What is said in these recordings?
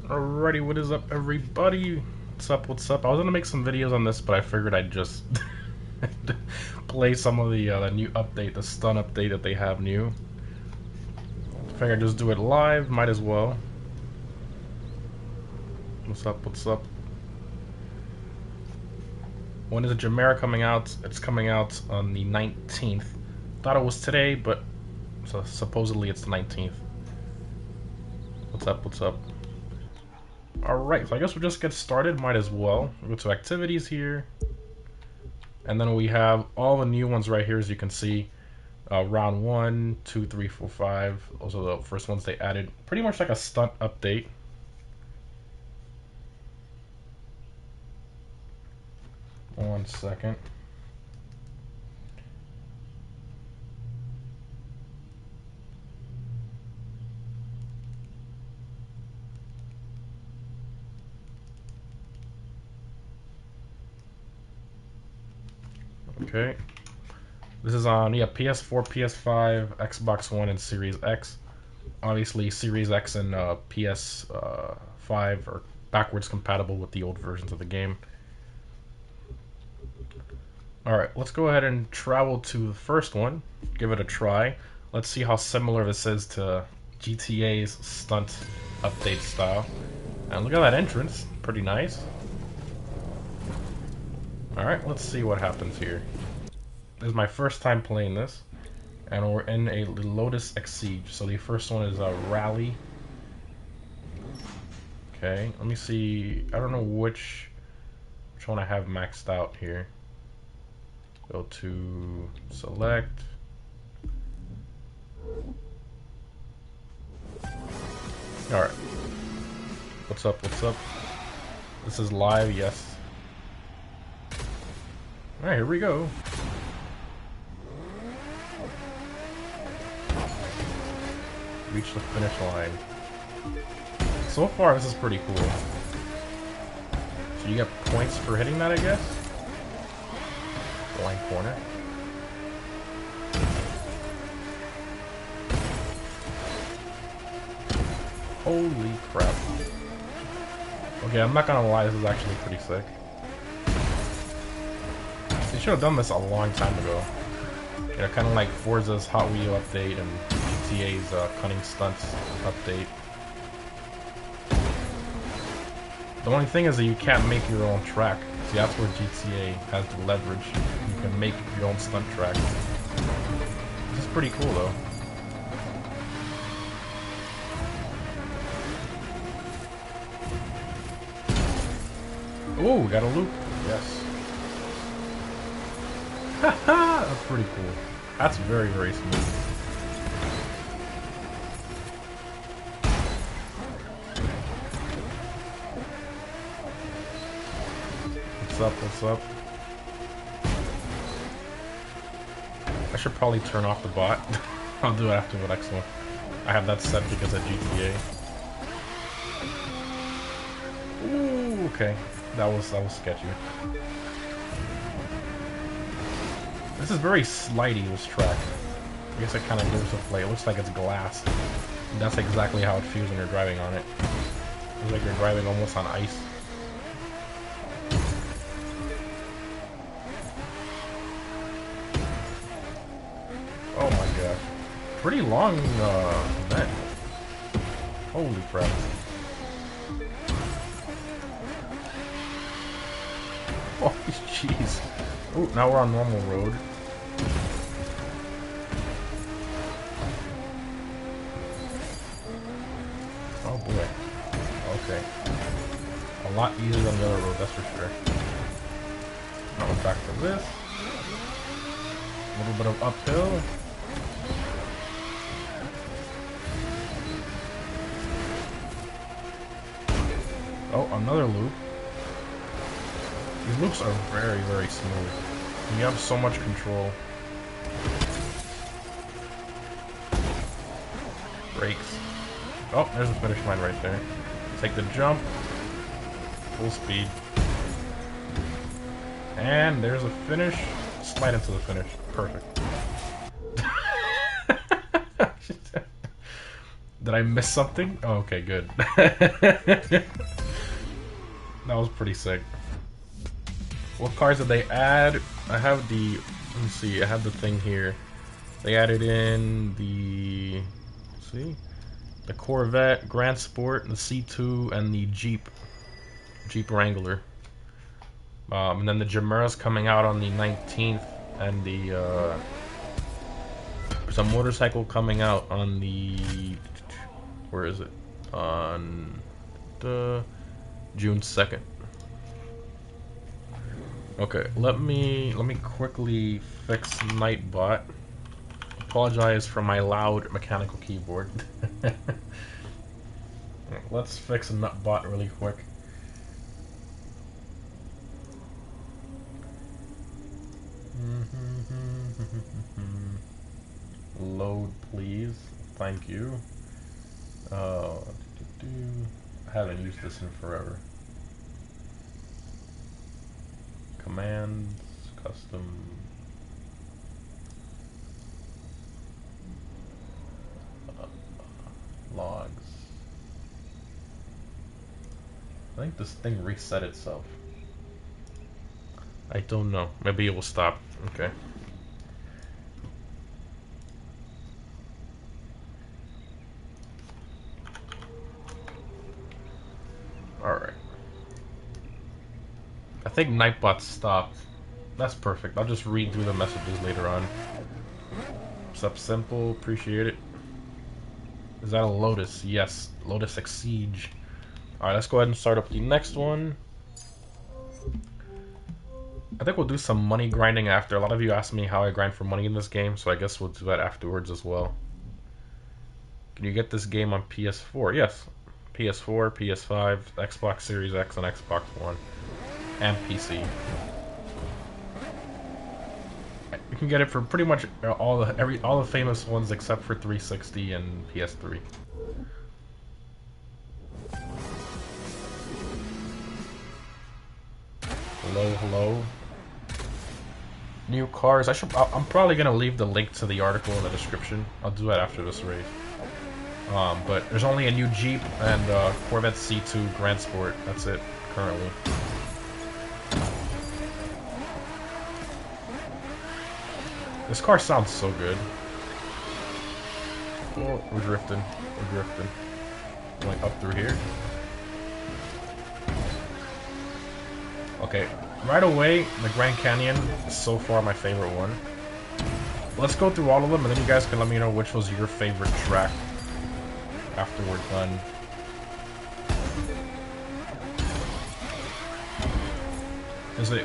Alrighty, what is up, everybody? What's up, what's up? I was gonna make some videos on this, but I figured I'd just play some of the new update, the STUNT update that they have new. Figured I'd just do it live, might as well. What's up, what's up? When is the Jamera coming out? It's coming out on the 19th. Thought it was today, but so supposedly it's the 19th. What's up, what's up? Alright, so I guess we'll just get started, might as well. We'll go to activities here. And then we have all the new ones right here, as you can see. Round 1, 2, 3, 4, 5. Those are the first ones they added. Pretty much like a stunt update. One second. Okay. This is on PS4, PS5, Xbox One, and Series X. Obviously, Series X and PS5 are backwards compatible with the old versions of the game. Alright, let's go ahead and travel to the first one. Give it a try. Let's see how similar this is to GTA's stunt update style. And look at that entrance. Pretty nice. Alright, let's see what happens here. This is my first time playing this. And we're in a Lotus Exige. So the first one is a Rally. Okay, let me see. I don't know which one I have maxed out here. Go to select. Alright. What's up, what's up? This is live, yes. Alright, here we go. Reach the finish line. So far, this is pretty cool. So you get points for hitting that, I guess? Blind corner. Holy crap. Okay, I'm not gonna lie, this is actually pretty sick. They should have done this a long time ago. You know, kind of like Forza's Hot Wheel update and GTA's Cunning Stunts update. The only thing is that you can't make your own track. See, that's where GTA has the leverage. You can make your own stunt track. This is pretty cool, though. Ooh, we got a loop. Yes. Haha, that's pretty cool. That's very, very smooth. What's up, what's up? I should probably turn off the bot. I'll do it after the next one. I have that set because of GTA. Ooh, okay. That was sketchy. This is very slidey, this track. I guess it kind of gives a play. It looks like it's glass. And that's exactly how it feels when you're driving on it. It's like you're driving almost on ice. Oh my gosh. Pretty long event. Holy crap. Oh, jeez. Oh, now we're on normal road. Oh boy. Okay. A lot easier than the other road, that's for sure. Now we're back to this. A little bit of uphill. Oh, another loop. These loops are very, very smooth. And you have so much control. Brakes. Oh, there's the finish line right there. Take the jump. Full speed. And there's a finish. Slide into the finish. Perfect. Did I miss something? Oh, okay, good. That was pretty sick. What cars did they add? I have the... Let me see, I have the thing here. They added in the... Let's see? The Corvette, Grand Sport, the C2, and the Jeep Wrangler. And then the Jamura's coming out on the 19th, and the there's a motorcycle coming out on the... Where is it? On the June 2nd. Okay, let me quickly fix Nightbot. Apologize for my loud mechanical keyboard. Let's fix Nightbot really quick. Load, please. Thank you. I haven't used this in forever. Commands, custom. Logs. I think this thing reset itself. I don't know. Maybe it will stop. Okay. Alright. I think Nightbot stopped. That's perfect. I'll just read through the messages later on. What's up, Simple? Appreciate it. Is that a Lotus? Yes. Lotus X Siege. Alright, let's go ahead and start up the next one. I think we'll do some money grinding after. A lot of you asked me how I grind for money in this game, so I guess we'll do that afterwards as well. Can you get this game on PS4? Yes. PS4, PS5, Xbox Series X, and Xbox One. And PC. You can get it for pretty much all the famous ones except for 360 and PS3. Hello. New cars. I'm probably gonna leave the link to the article in the description. I'll do that after this race. But there's only a new Jeep and Corvette C2 Grand Sport. That's it currently. This car sounds so good. Oh, we're drifting. Going up through here. Okay, right away, the Grand Canyon is so far my favorite one. Let's go through all of them, and then you guys can let me know which was your favorite track after we're done.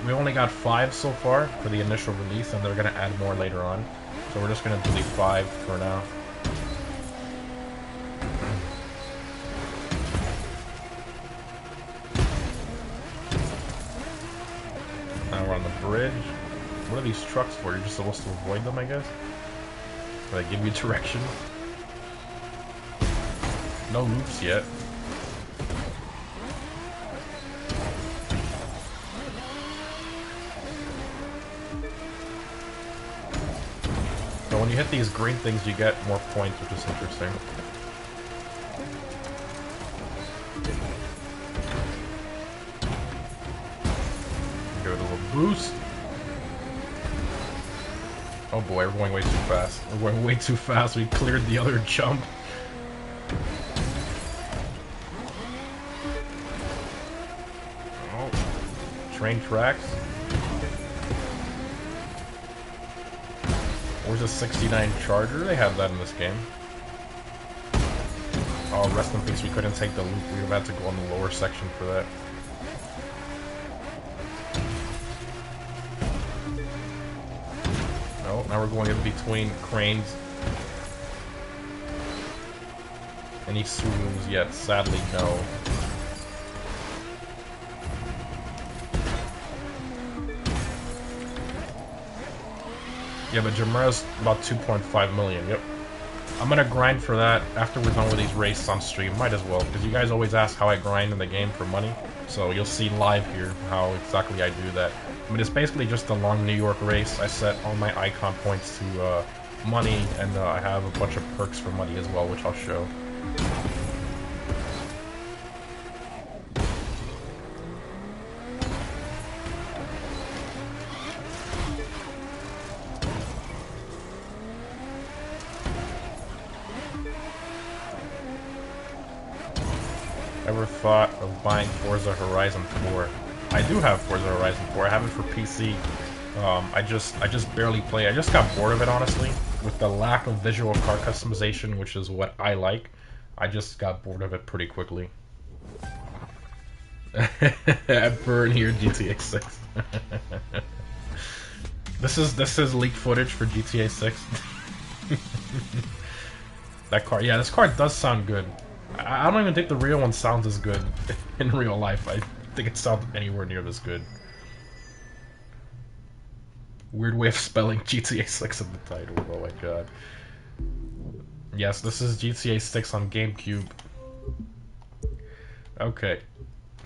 We only got 5 so far for the initial release, and they're going to add more later on. So we're just going to do the 5 for now. Now we're on the bridge. What are these trucks for? You're just supposed to avoid them, I guess? Or they give you direction? No loops yet. So when you hit these green things, you get more points, which is interesting. Give it a little boost. Oh boy, we're going way too fast. We're going way too fast. We cleared the other jump. Oh, train tracks. Where's the 69 Charger? They have that in this game. Oh, rest in peace, we couldn't take the loop. We would have had to go on the lower section for that. No, now we're going in between cranes. Any swoons yet? Sadly, no. Yeah, but Jamura's about 2.5 million, yep. I'm gonna grind for that after we're done with these races on stream. Might as well, because you guys always ask how I grind in the game for money. So you'll see live here how exactly I do that. I mean, it's basically just a long New York race. I set all my icon points to money, and I have a bunch of perks for money as well, which I'll show. Ever thought of buying Forza Horizon 4? I do have Forza Horizon 4. I have it for PC. I just barely play. I just got bored of it, honestly, with the lack of visual car customization, which is what I like. I just got bored of it pretty quickly. Burn here, GTA 6. This is leaked footage for GTA 6. That car, yeah, this car does sound good. I don't even think the real one sounds as good in real life. I think it sounds anywhere near this good. Weird way of spelling GTA 6 in the title. Oh my god. Yes, this is GTA 6 on GameCube. Okay.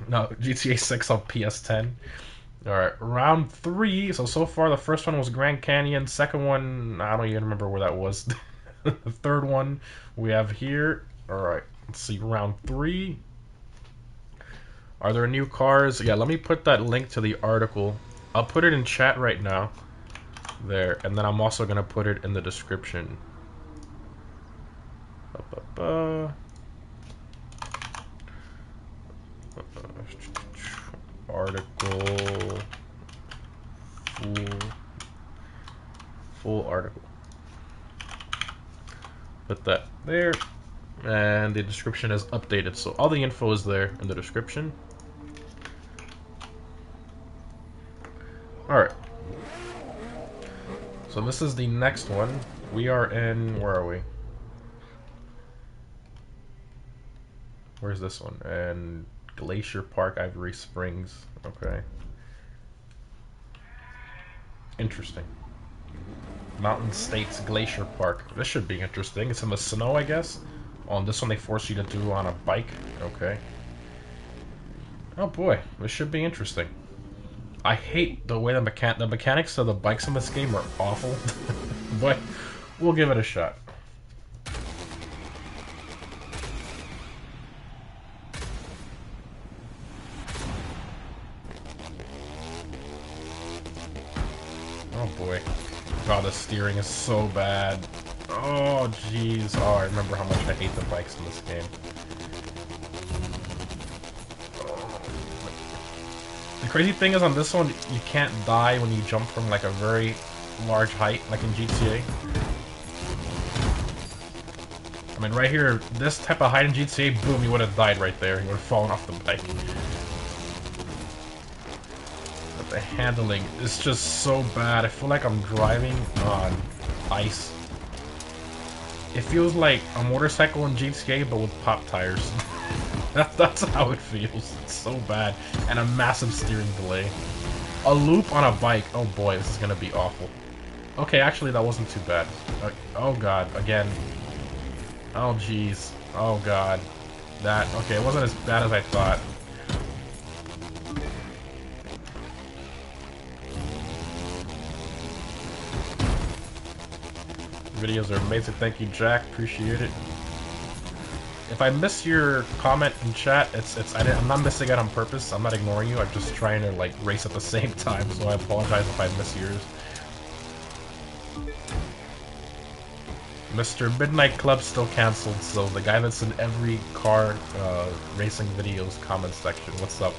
No, GTA 6 on PS10. Alright, round 3. So far the first one was Grand Canyon. Second one, I don't even remember where that was. The third one we have here. Alright, let's see, round 3. Are there new cars? Yeah, let me put that link to the article. I'll put it in chat right now. There, and then I'm also going to put it in the description. Article. Full article. Put that there. And the description is updated, so all the info is there in the description. Alright. So this is the next one. We are in... where are we? Where's this one? And Glacier Park, Ivory Springs. Okay. Interesting. Mountain States Glacier Park. This should be interesting. It's in the snow, I guess. On this one they force you to do on a bike. Okay. Oh boy, this should be interesting. I hate the way the mechanics of the bikes in this game are awful. But we'll give it a shot. Oh boy. God, the steering is so bad. Oh jeez. Oh, I remember how much I hate the bikes in this game. The crazy thing is on this one, you can't die when you jump from like a very large height, like in GTA. I mean, right here, this type of height in GTA, boom, you would have died right there. You would have fallen off the bike. But the handling is just so bad. I feel like I'm driving on ice. It feels like a motorcycle in GTA, but with pop tires. That's how it feels. It's so bad. And a massive steering delay. A loop on a bike. Oh boy, this is gonna be awful. Okay, actually that wasn't too bad. Oh god, again. Oh jeez. Oh god. That, okay, it wasn't as bad as I thought. Videos are amazing. Thank you, Jack. Appreciate it. If I miss your comment in chat, I'm not missing it on purpose. I'm not ignoring you. I'm just trying to like race at the same time, so I apologize if I miss yours. Mr. Midnight Club still cancelled, so the guy that's in every car racing videos comment section. What's up?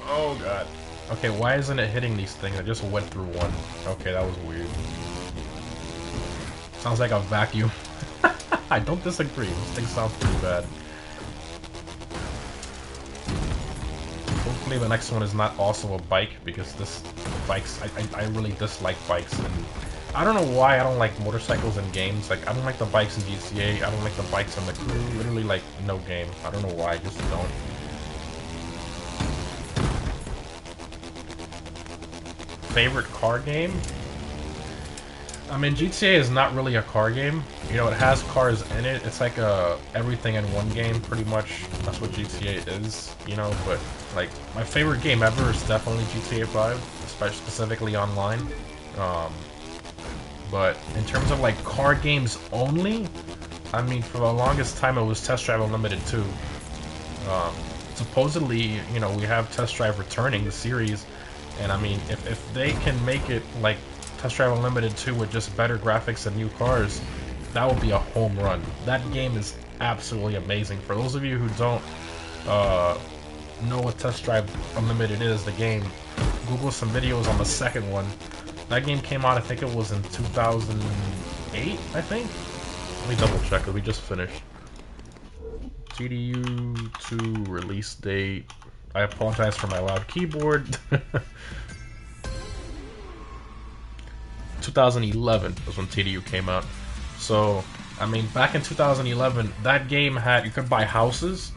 Oh god. Okay, why isn't it hitting these things? I just went through one. Okay, that was weird. Sounds like a vacuum. I don't disagree. This thing sounds pretty bad. Hopefully the next one is not also a bike, because this bikes, I really dislike bikes, and I don't know why I don't like motorcycles in games. Like, I don't like the bikes in GTA, I don't like the bikes in the Crew, literally like no game. I don't know why, I just don't. Favorite car game? I mean, GTA is not really a car game. You know, it has cars in it. It's like a everything in one game, pretty much. That's what GTA is, you know, but like, my favorite game ever is definitely GTA 5. specifically online. But in terms of like car games only, I mean, for the longest time it was Test Drive Unlimited 2. Supposedly, you know, we have Test Drive returning the series, and I mean, if they can make it like Test Drive Unlimited 2 with just better graphics and new cars, that would be a home run. That game is absolutely amazing. For those of you who don't know what Test Drive Unlimited is, the game, Google some videos on the second one. That game came out, I think it was in 2008, I think? Let me double check it, we just finished. TDU 2 release date. I apologize for my loud keyboard. 2011 was when TDU came out. So, I mean, back in 2011, that game had, you could buy houses.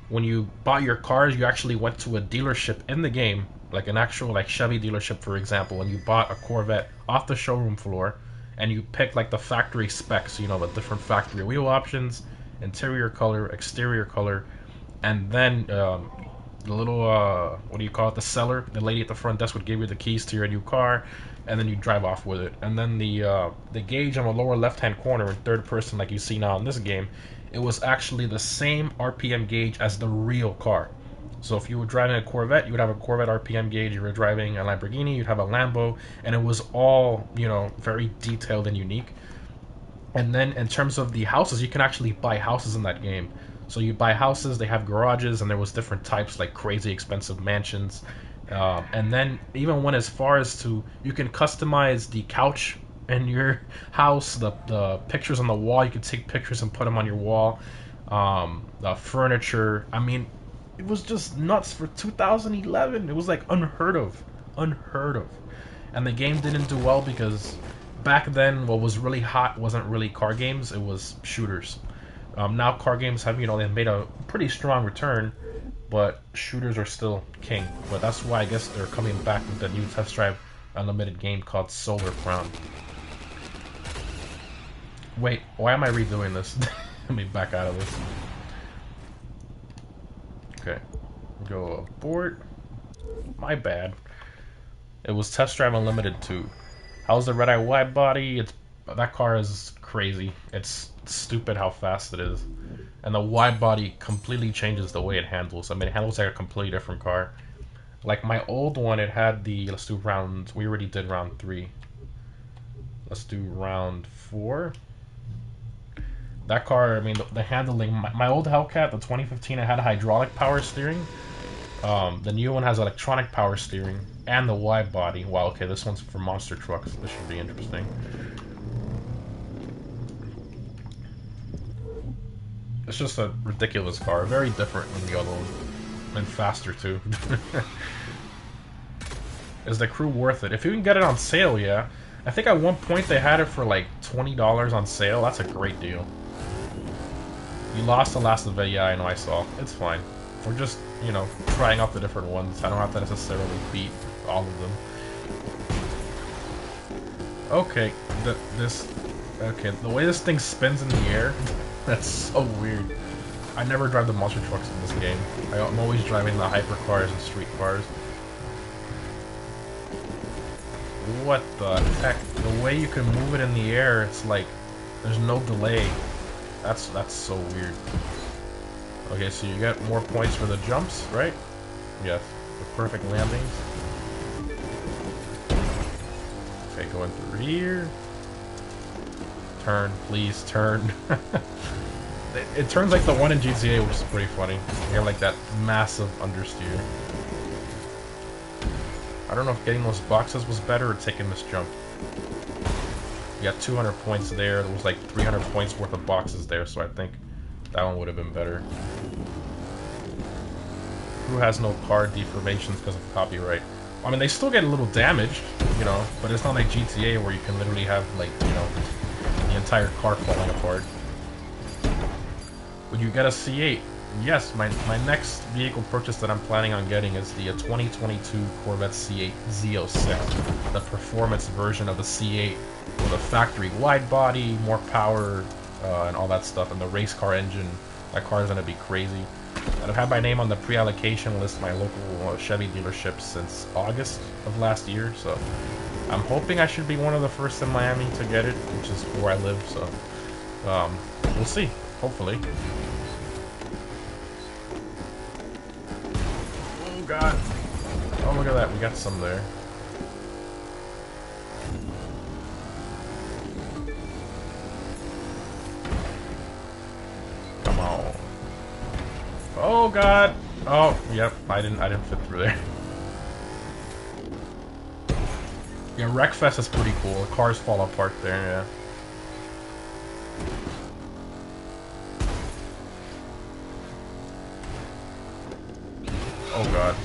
When you bought your cars, you actually went to a dealership in the game, like an actual like Chevy dealership, for example, and you bought a Corvette off the showroom floor, and you picked like the factory specs, you know, the different factory wheel options, interior color, exterior color, and then the little, what do you call it, the seller, the lady at the front desk would give you the keys to your new car, and then you drive off with it. And then the gauge on the lower left-hand corner in third person, like you see now in this game, it was actually the same RPM gauge as the real car. So if you were driving a Corvette, you would have a Corvette RPM gauge. If you were driving a Lamborghini, you'd have a Lambo, and it was all, you know, very detailed and unique. And then in terms of the houses, you can actually buy houses in that game. So you buy houses, they have garages, and there was different types, like crazy expensive mansions. And then even went as far as to, you can customize the couch in your house, the pictures on the wall, you can take pictures and put them on your wall. The furniture, I mean, it was just nuts for 2011. It was like unheard of. And the game didn't do well because back then what was really hot wasn't really car games, it was shooters. Now car games have, you know, they've made a pretty strong return, but shooters are still king. But that's why I guess they're coming back with the new Test Drive Unlimited game called Solar Crown. Wait, why am I redoing this? Let me back out of this. Okay, go abort. My bad. It was Test Drive Unlimited 2. How's the red-eye wide body? That car is crazy. It's stupid how fast it is. And the wide body completely changes the way it handles. I mean, it handles like a completely different car. Like my old one, it had the, let's do round, we already did round 3. Let's do round 4. That car, I mean, the handling, my old Hellcat, the 2015, it had hydraulic power steering. The new one has electronic power steering and the wide body. Wow, okay, this one's for monster trucks. This should be interesting. It's just a ridiculous car, very different than the other one, and faster too. Is the crew worth it? If you can get it on sale, yeah. I think at one point they had it for like $20 on sale. That's a great deal. You lost the last of it, yeah, I know, I saw. It's fine. We're just, you know, trying out the different ones. I don't have to necessarily beat all of them. Okay, okay, the way this thing spins in the air, that's so weird. I never drive the monster trucks in this game. I'm always driving the hypercars and street cars. What the heck? The way you can move it in the air, it's like there's no delay. That's so weird. Okay, so you get more points for the jumps, right? Yes, the perfect landings. Okay, going through here. Turn, please turn. It turns like the one in GTA, which is pretty funny. You have like that massive understeer. I don't know if getting those boxes was better or taking this jump. You got 200 points there. There was like 300 points worth of boxes there, so I think that one would have been better. Who has no car deformations because of copyright? I mean, they still get a little damaged, you know, but it's not like GTA where you can literally have, like, you know, the entire car falling apart. Would you get a C8? Yes, my next vehicle purchase that I'm planning on getting is the 2022 Corvette C8 Z06, the performance version of the C8 with a factory wide body, more power, and all that stuff, and the race car engine. That car is going to be crazy. And I've had my name on the pre-allocation list, my local Chevy dealership, since August of last year. So I'm hoping I should be one of the first in Miami to get it, which is where I live. So we'll see. Hopefully. Oh God! Oh, look at that. We got some there. Come on. Oh God! Oh, yep. I didn't fit through there. Yeah, Wreckfest is pretty cool. The cars fall apart there. Yeah. Oh God.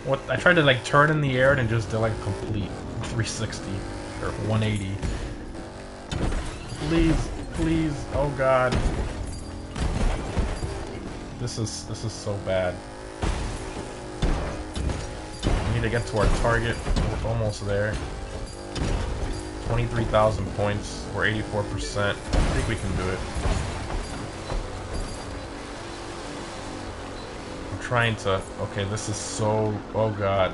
What? I tried to like turn in the air and just did like a complete 360 or 180. Please, please. Oh God. This is so bad. We need to get to our target. We're almost there. 23,000 points. We're 84%. I think we can do it. I'm trying to... Okay, this is so... Oh God.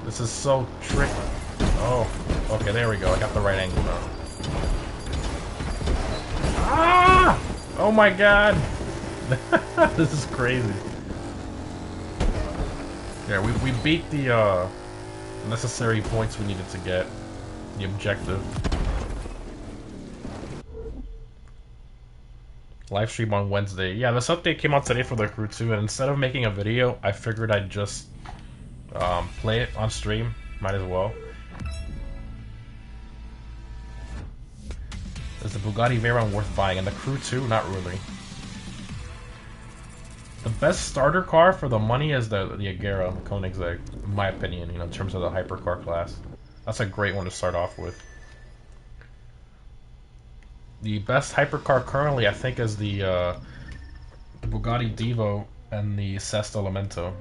This is so tricky. Oh. Okay, there we go. I got the right angle now. Ah! Oh my God! This is crazy. Yeah, we beat the necessary points we needed to get. The objective. Live stream on Wednesday. Yeah, this update came out today for the crew too, and instead of making a video, I figured I'd just play it on stream. Might as well. Is the Bugatti Veyron worth buying? And the crew too? Not really. The best starter car for the money is the Agera Koenigsegg, in my opinion, you know, in terms of the hypercar class. That's a great one to start off with. The best hypercar currently, I think, is the Bugatti Divo and the Sesto Elemento.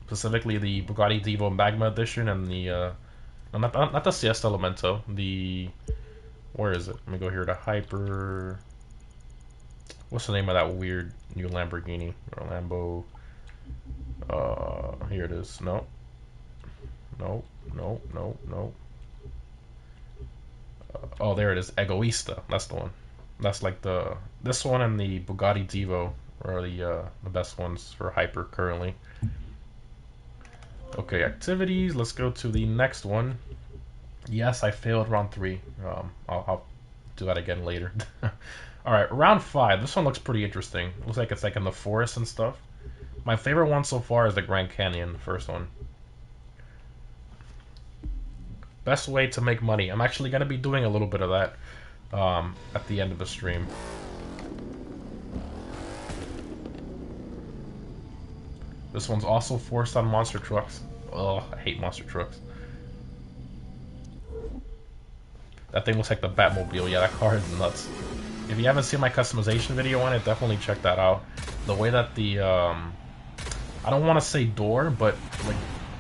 Specifically, the Bugatti Divo Magma Edition and the no, not the Siesta Elemento. The where is it? Let me go here to Hyper. What's the name of that weird new Lamborghini or Lambo? Here it is. No. No. No. No. No. Oh, there it is. Egoista. That's the one. That's like this one and the Bugatti Divo are the best ones for hyper currently. Okay, activities. Let's go to the next one. Yes, I failed round 3. I'll do that again later. All right, round 5. This one looks pretty interesting. Looks like it's like in the forest and stuff. My favorite one so far is the Grand Canyon, the first one. Best way to make money. I'm actually going to be doing a little bit of that at the end of the stream. This one's also forced on monster trucks. Oh, I hate monster trucks. That thing looks like the Batmobile. Yeah, that car is nuts. If you haven't seen my customization video on it, definitely check that out. The way that the I don't want to say door, but like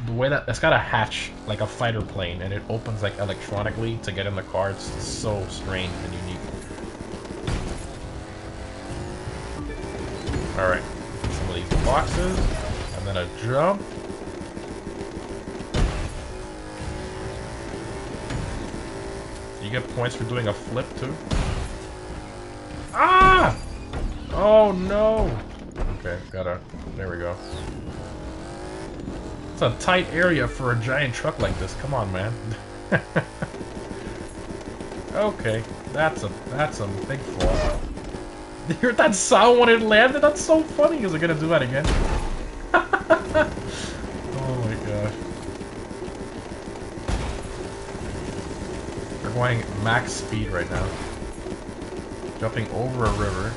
the way that it's got a hatch like a fighter plane, and it opens like electronically to get in the car. It's so strange and unique. All right, some of these boxes, and then a jump. You get points for doing a flip too. Ah! Oh no! Okay, there we go. It's a tight area for a giant truck like this. Come on, man. Okay, that's a big flaw. You heard that sound when it landed? That's so funny. Is it gonna do that again? Oh my gosh. We're going max speed right now. Jumping over a river.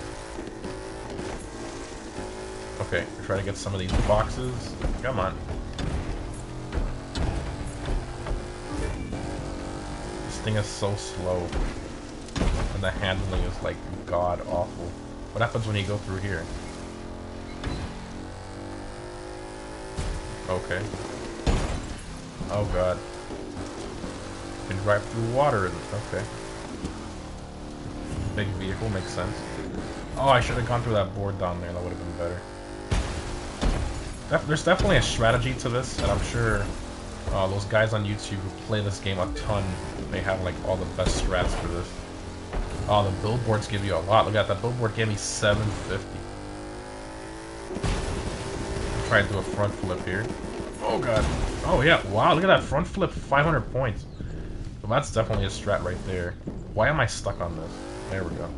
Okay, we're trying to get some of these boxes. Come on. This thing is so slow. And the handling is like god awful. What happens when you go through here? Okay. Oh god. You can drive through water. Okay. Big vehicle makes sense. Oh, I should have gone through that board down there. That would have been better. There's definitely a strategy to this, and I'm sure those guys on YouTube who play this game a ton, they have like all the best strats for this. Oh, the billboards give you a lot. Look at that billboard gave me 750. Try and do a front flip here. Oh god. Oh yeah, wow, look at that front flip, 500 points. So that's definitely a strat right there. Why am I stuck on this? There we go.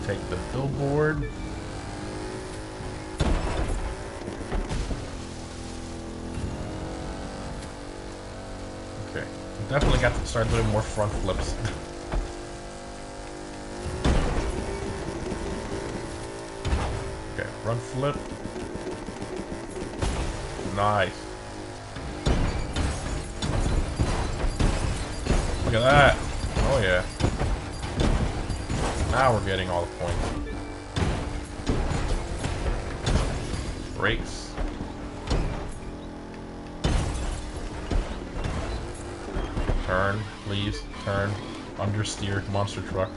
Take the billboard. Okay. Definitely got to start doing more front flips. Okay, front flip. Nice. Look at that. Oh yeah. Now we're getting all the points. Brakes. Turn, please. Turn. Understeer. Monster truck.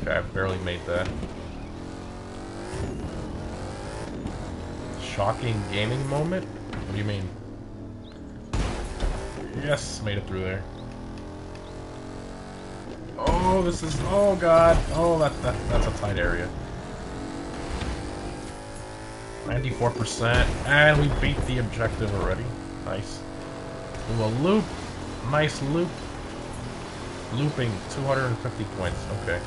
Okay, I barely made that. Shocking gaming moment? What do you mean? Yes, made it through there. Oh, this is... Oh, God. Oh, that's a tight area. 94%. And we beat the objective already. Nice. Do a loop. Nice loop. Looping. 250 points. Okay.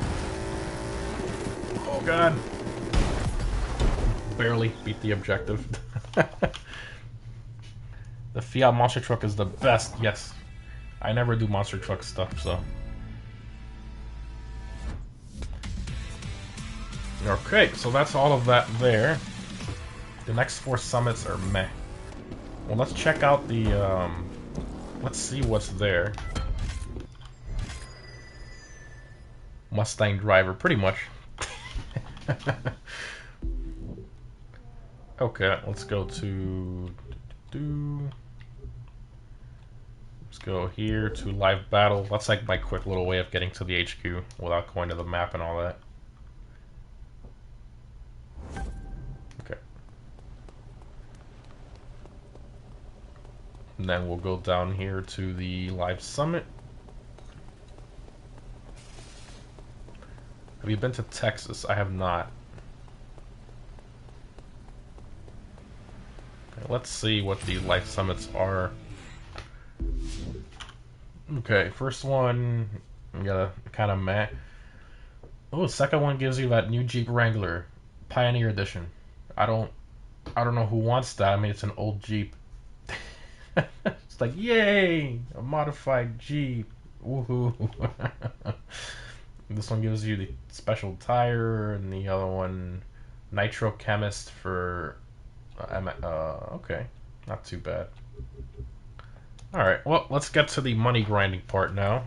Oh, God. Barely beat the objective. The Fiat monster truck is the best. Yes. I never do monster truck stuff, so... Okay, so that's all of that there. The next 4 summits are meh. Well, let's check out the, let's see what's there. Mustang driver, pretty much. Okay, let's go to... Let's go here to live battle. That's like my quick little way of getting to the HQ without going to the map and all that. Okay. And then we'll go down here to the live summit. Have you been to Texas? I have not. Okay, let's see what the live summits are. Okay, first one, we got a kind of meh. Oh, the second one gives you that new Jeep Wrangler, Pioneer Edition. I don't know who wants that. I mean, it's an old Jeep. It's like, yay, a modified Jeep. Woohoo! This one gives you the special tire, and the other one, Nitro Chemist for. Okay, not too bad. Alright, well, let's get to the money grinding part now.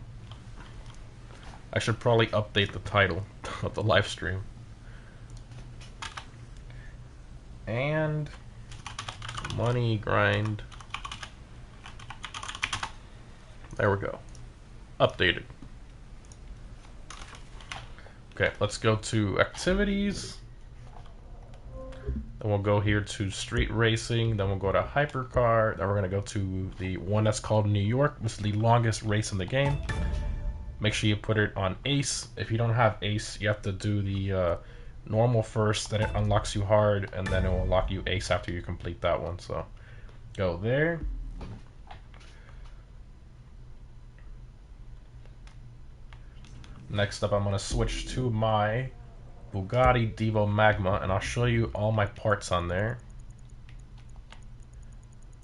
I should probably update the title of the live stream. And money grind. There we go. Updated. Okay, let's go to activities. Then we'll go here to street racing. Then we'll go to hypercar. Then we're going to go to the one that's called New York. This is the longest race in the game. Make sure you put it on Ace. If you don't have Ace, you have to do the normal first. Then it unlocks you hard, and then it will unlock you Ace after you complete that one. So go there. Next up, I'm going to switch to my Bugatti Devo Magma, and I'll show you all my parts on there.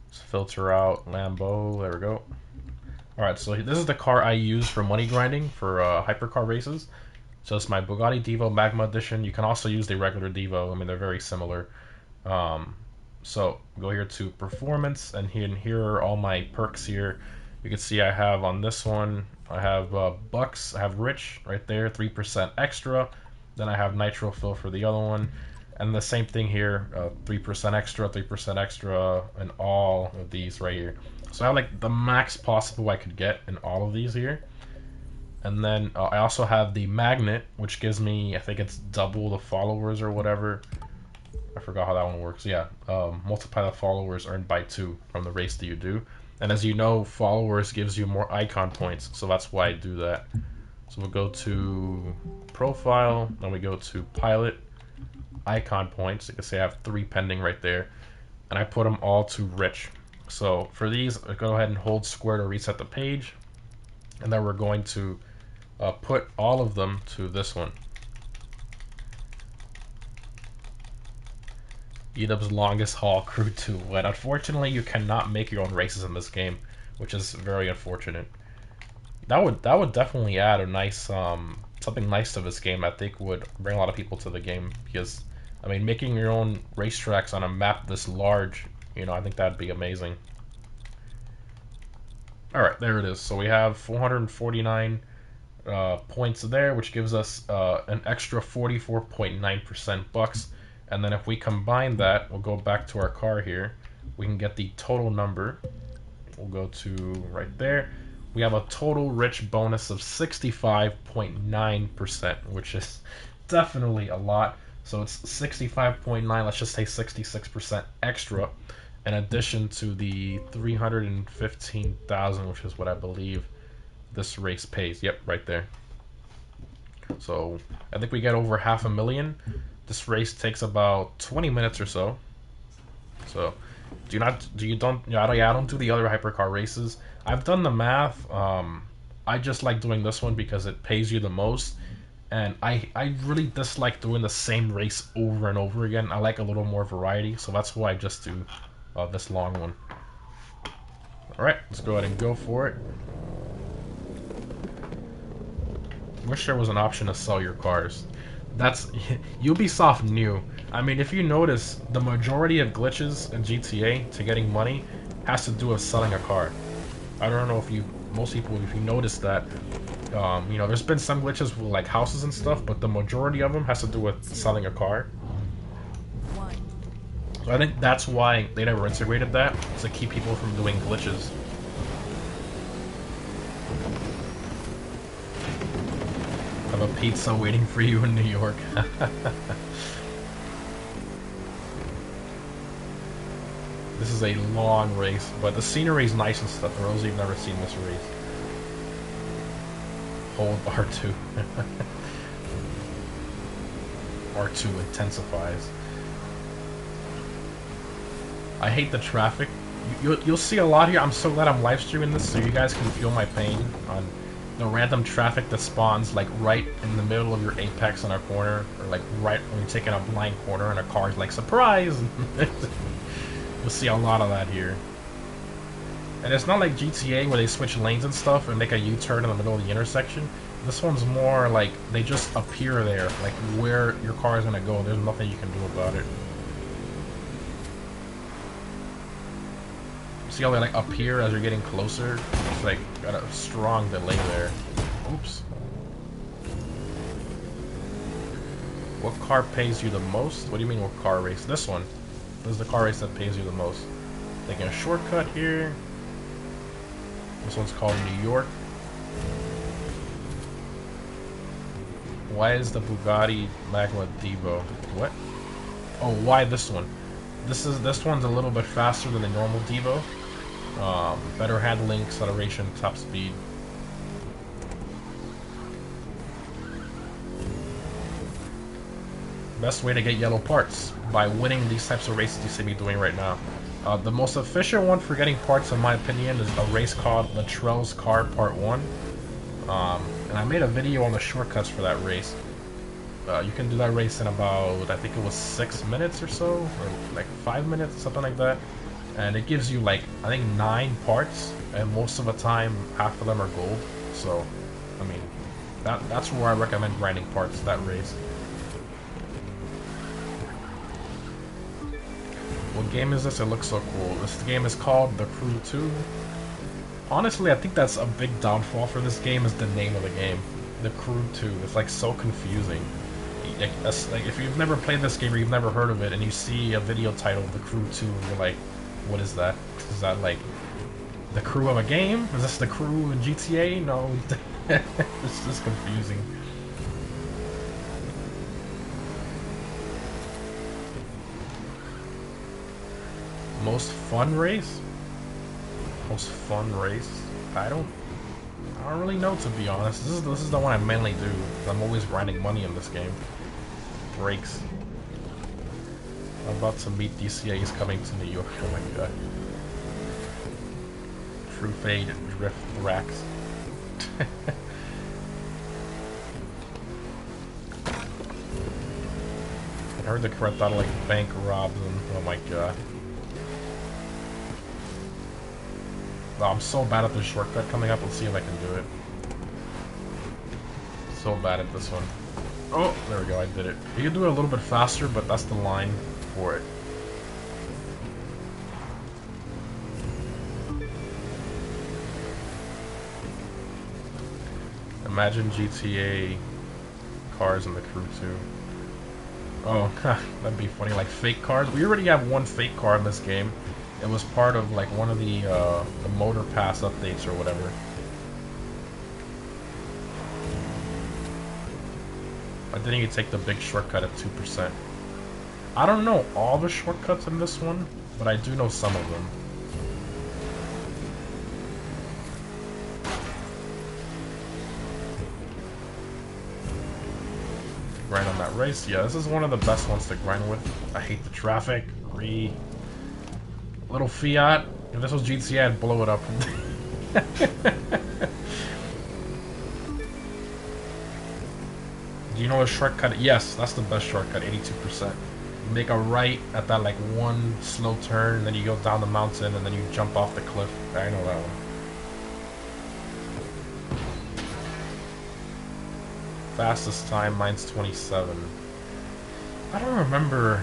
Let's filter out Lambo. There we go. Alright, so this is the car I use for money grinding for hypercar races. So it's my Bugatti Devo Magma Edition. You can also use the regular Devo. I mean, they're very similar. So go here to Performance, and here are all my perks here. You can see I have on this one, I have Bucks, I have Rich right there, 3% extra. Then I have Nitro Fill for the other one. And the same thing here, 3% extra, and all of these right here. So I have like the max possible I could get in all of these here. And then I also have the magnet, which gives me, I think it's double the followers or whatever. I forgot how that one works. Yeah, multiply the followers earned by 2 from the race that you do. And as you know, followers gives you more icon points, so that's why I do that. So we'll go to profile, then we go to pilot, icon points. You can see I have 3 pending right there, and I put them all to rich. So for these, go ahead and hold square to reset the page, and then we're going to put all of them to this one. EW's longest haul crew 2. But unfortunately, you cannot make your own races in this game, which is very unfortunate. That would definitely add a nice something nice to this game. I think would bring a lot of people to the game because I mean making your own racetracks on a map this large, you know, I think that'd be amazing. All right, there it is. So we have 449 points there, which gives us an extra 44.9% bucks. And then if we combine that, we'll go back to our car here. We can get the total number. We'll go to right there. We have a total rich bonus of 65.9%, which is definitely a lot. So it's 65.9, let's just say 66% extra, in addition to the 315,000, which is what I believe this race pays. Yep, right there. So I think we get over 500,000. This race takes about 20 minutes or so. So I don't do the other hypercar races. I've done the math. I just like doing this one because it pays you the most, and I really dislike doing the same race over and over again. I like a little more variety, so that's why I just do this long one. All right, let's go ahead and go for it. Wish there was an option to sell your cars. That's Ubisoft knew. I mean, if you notice, the majority of glitches in GTA to getting money has to do with selling a car. I don't know if most people, if you notice that, you know, there's been some glitches with like houses and stuff, but the majority of them has to do with selling a car. So I think that's why they never integrated that, to keep people from doing glitches. I have a pizza waiting for you in New York. This is a long race, but the scenery is nice and stuff. For those who've never seen this race, hold R2. R2 intensifies. I hate the traffic. You'll see a lot here. I'm so glad I'm live streaming this so you guys can feel my pain on the random traffic that spawns like right in the middle of your apex in a corner, or like right when you're taking a blind corner and a car's like surprise. You'll see a lot of that here. And it's not like GTA where they switch lanes and stuff and make a U-turn in the middle of the intersection. This one's more like they just appear there, like where your car is gonna go. There's nothing you can do about it. See how they like appear as you're getting closer? It's like got a strong delay there. Oops. What car pays you the most? What do you mean what car race? This one. This is the car race that pays you the most. Taking a shortcut here. This one's called New York. Why is the Bugatti Magma Devo? What? Oh, why this one? This one's a little bit faster than the normal Devo. Better handling, acceleration, top speed. Best way to get yellow parts, by winning these types of races you see me doing right now. The most efficient one for getting parts, in my opinion, is a race called Latrell's Car Part 1. And I made a video on the shortcuts for that race. You can do that race in about, I think it was 6 minutes or so, or like 5 minutes, something like that. And it gives you like, I think 9 parts, and most of the time, half of them are gold. So, I mean, that's where I recommend grinding parts, that race. What game is this? It looks so cool. This game is called The Crew 2. Honestly, I think that's a big downfall for this game, is the name of the game. The Crew 2. It's like so confusing. Like if you've never played this game or you've never heard of it and you see a video titled The Crew 2, you're like, what is that? Is that like the crew of a game? Is this the crew in GTA? No. This is confusing. Most fun race? Most fun race? I don't really know, to be honest. This is the one I mainly do. I'm always grinding money in this game. Brakes. I'm about to meet DCA's coming to New York. Oh my god. True Fade Drift Racks. I heard the correct thought of like bank robs and oh my god. Oh, I'm so bad at this shortcut coming up. Let's see if I can do it. So bad at this one. Oh, there we go, I did it. You can do it a little bit faster, but that's the line for it. Imagine GTA cars in the crew too. Oh, that'd be funny. Like fake cars. We already have one fake car in this game. It was part of like one of the motor pass updates or whatever. Why didn't you take the big shortcut at 2%? I don't know all the shortcuts in this one, but I do know some of them. Grind on that race. Yeah, this is one of the best ones to grind with. I hate the traffic. Little Fiat. If this was GTA, I'd blow it up. Do you know a shortcut? Yes, that's the best shortcut, 82%. You make a right at that like one slow turn, and then you go down the mountain, and then you jump off the cliff. I know that one. Fastest time, mine's 27. I don't remember.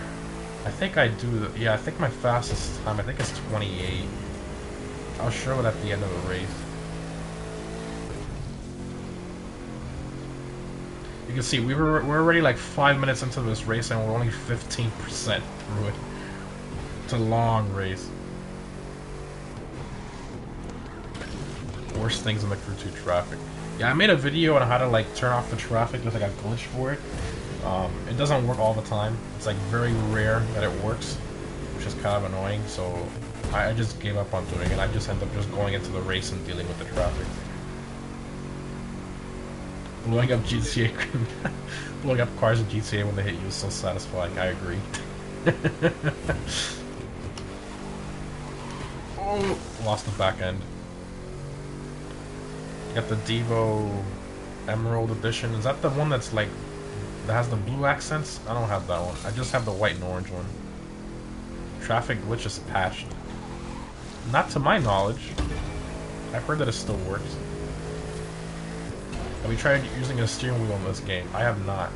I think I do. Yeah, I think my fastest time, I think it's 28. I'll show it at the end of the race. You can see we're already like 5 minutes into this race, and we're only 15% through it. It's a long race. Worst things in the Crew 2 traffic. Yeah, I made a video on how to like turn off the traffic. There's like a glitch for it. It doesn't work all the time. It's like very rare that it works, which is kind of annoying. So I just gave up on doing it. I just end up just going into the race and dealing with the traffic. Blowing up GTA, blowing up cars in GTA when they hit you is so satisfying. I agree. Oh, lost the back end. Got the Devo Emerald Edition. Is that the one that's like that has the blue accents? I don't have that one. I just have the white and orange one. Traffic glitch is patched. Not to my knowledge. I've heard that it still works. Have we tried using a steering wheel in this game? I have not.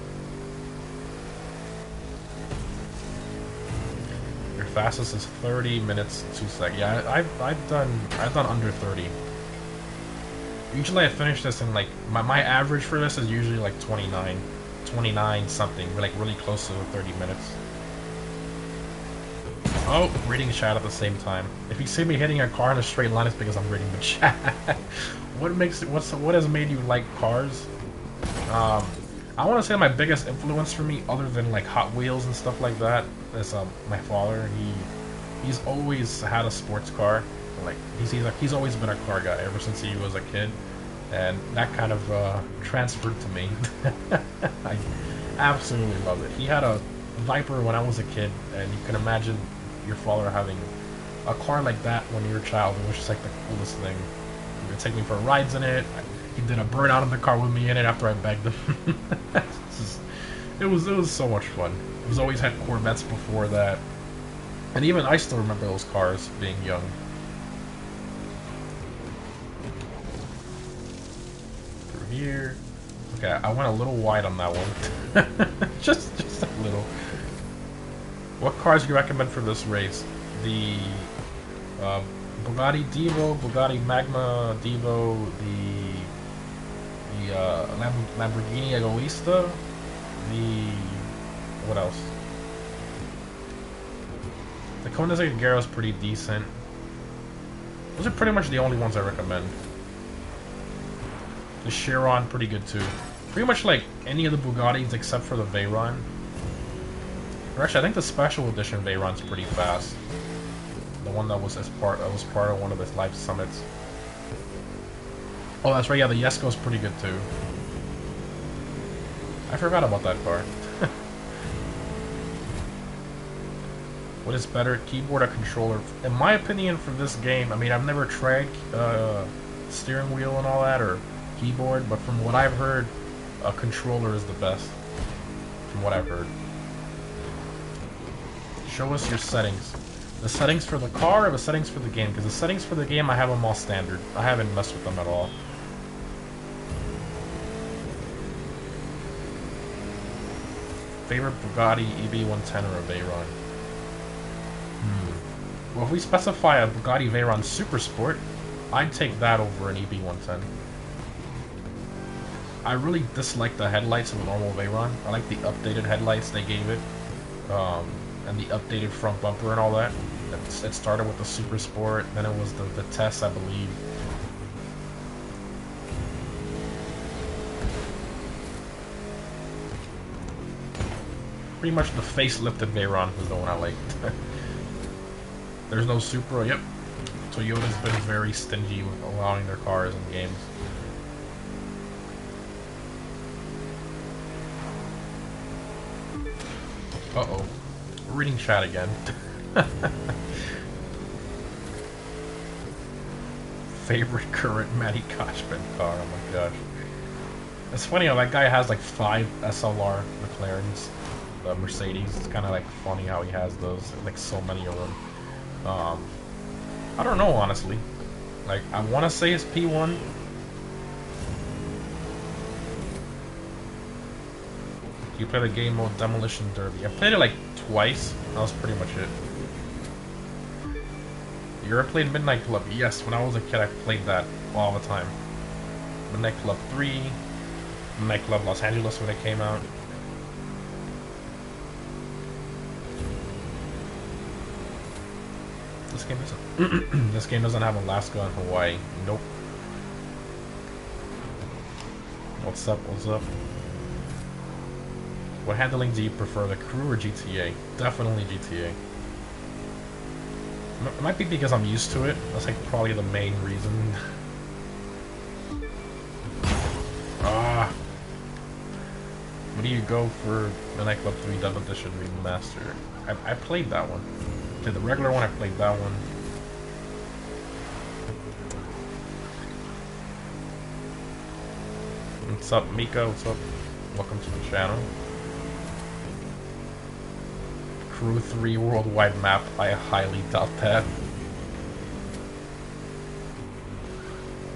Your fastest is 30 minutes 2 seconds. Yeah, I've done under 30. Usually I finish this in like my average for this is usually like 29 something. We're like really close to 30 minutes. Oh, reading chat at the same time. If you see me hitting a car in a straight line, it's because I'm reading the chat. What has made you like cars? I want to say my biggest influence for me, other than like Hot Wheels and stuff like that, is my father. He's always had a sports car. Like he's always been a car guy ever since he was a kid, and that kind of transferred to me. I absolutely love it. He had a Viper when I was a kid, and you can imagine your father having a car like that when you're a child. It was just like the coolest thing. He would take me for rides in it. He did a burnout in the car with me in it after I begged him. It was so much fun. He's always had Corvettes before that, and even I still remember those cars being young. Through here. Okay, I went a little wide on that one. just a little. What cars do you recommend for this race? The Bugatti Devo, Bugatti Magma Devo, the Lamborghini Egoista, what else? The Koenigsegg Agera is pretty decent. Those are pretty much the only ones I recommend. The Chiron, pretty good too. Pretty much like any of the Bugattis except for the Veyron. Or actually, I think the Special Edition Veyron's pretty fast. The one that was part of one of his live summits. Oh, that's right. Yeah, the Jesko's pretty good too. I forgot about that part. What is better, keyboard or controller? In my opinion, for this game, I mean, I've never tried steering wheel and all that, or keyboard, but from what I've heard, a controller is the best. From what I've heard. Show us your settings. The settings for the car or the settings for the game? Because the settings for the game, I have them all standard. I haven't messed with them at all. Favorite Bugatti, EB110 or a Veyron? Well, if we specify a Bugatti Veyron Super Sport, I'd take that over an EB110. I really dislike the headlights of a normal Veyron. I like the updated headlights they gave it, and the updated front bumper and all that. It started with the Super Sport, then it was the Vitesse, I believe. Pretty much the facelifted Veyron is the one I like. There's no Supra, yep. Toyota's been very stingy with allowing their cars in games. Uh-oh. We're reading chat again. Favorite current Matty Kochman car, oh my gosh. It's funny how that guy has like 5 SLR McLarens, the Mercedes. It's kind of like funny how he has those, like so many of them. I don't know, honestly. Like, I want to say it's P1. You play the game mode Demolition Derby. I played it like twice. That was pretty much it. You ever played Midnight Club? Yes, when I was a kid I played that all the time. Midnight Club 3, Midnight Club Los Angeles when it came out. This game doesn't this game doesn't have Alaska and Hawaii. Nope. What's up, what's up? What handling do you prefer, the Crew or GTA? Definitely GTA. It might be because I'm used to it. That's like probably the main reason. What do you go for the Nightclub 3 Dub Edition Remaster? I played that one. Okay, the regular one, I played that one. What's up, Mika? What's up? Welcome to the channel. Crew 3 worldwide map, I highly doubt that.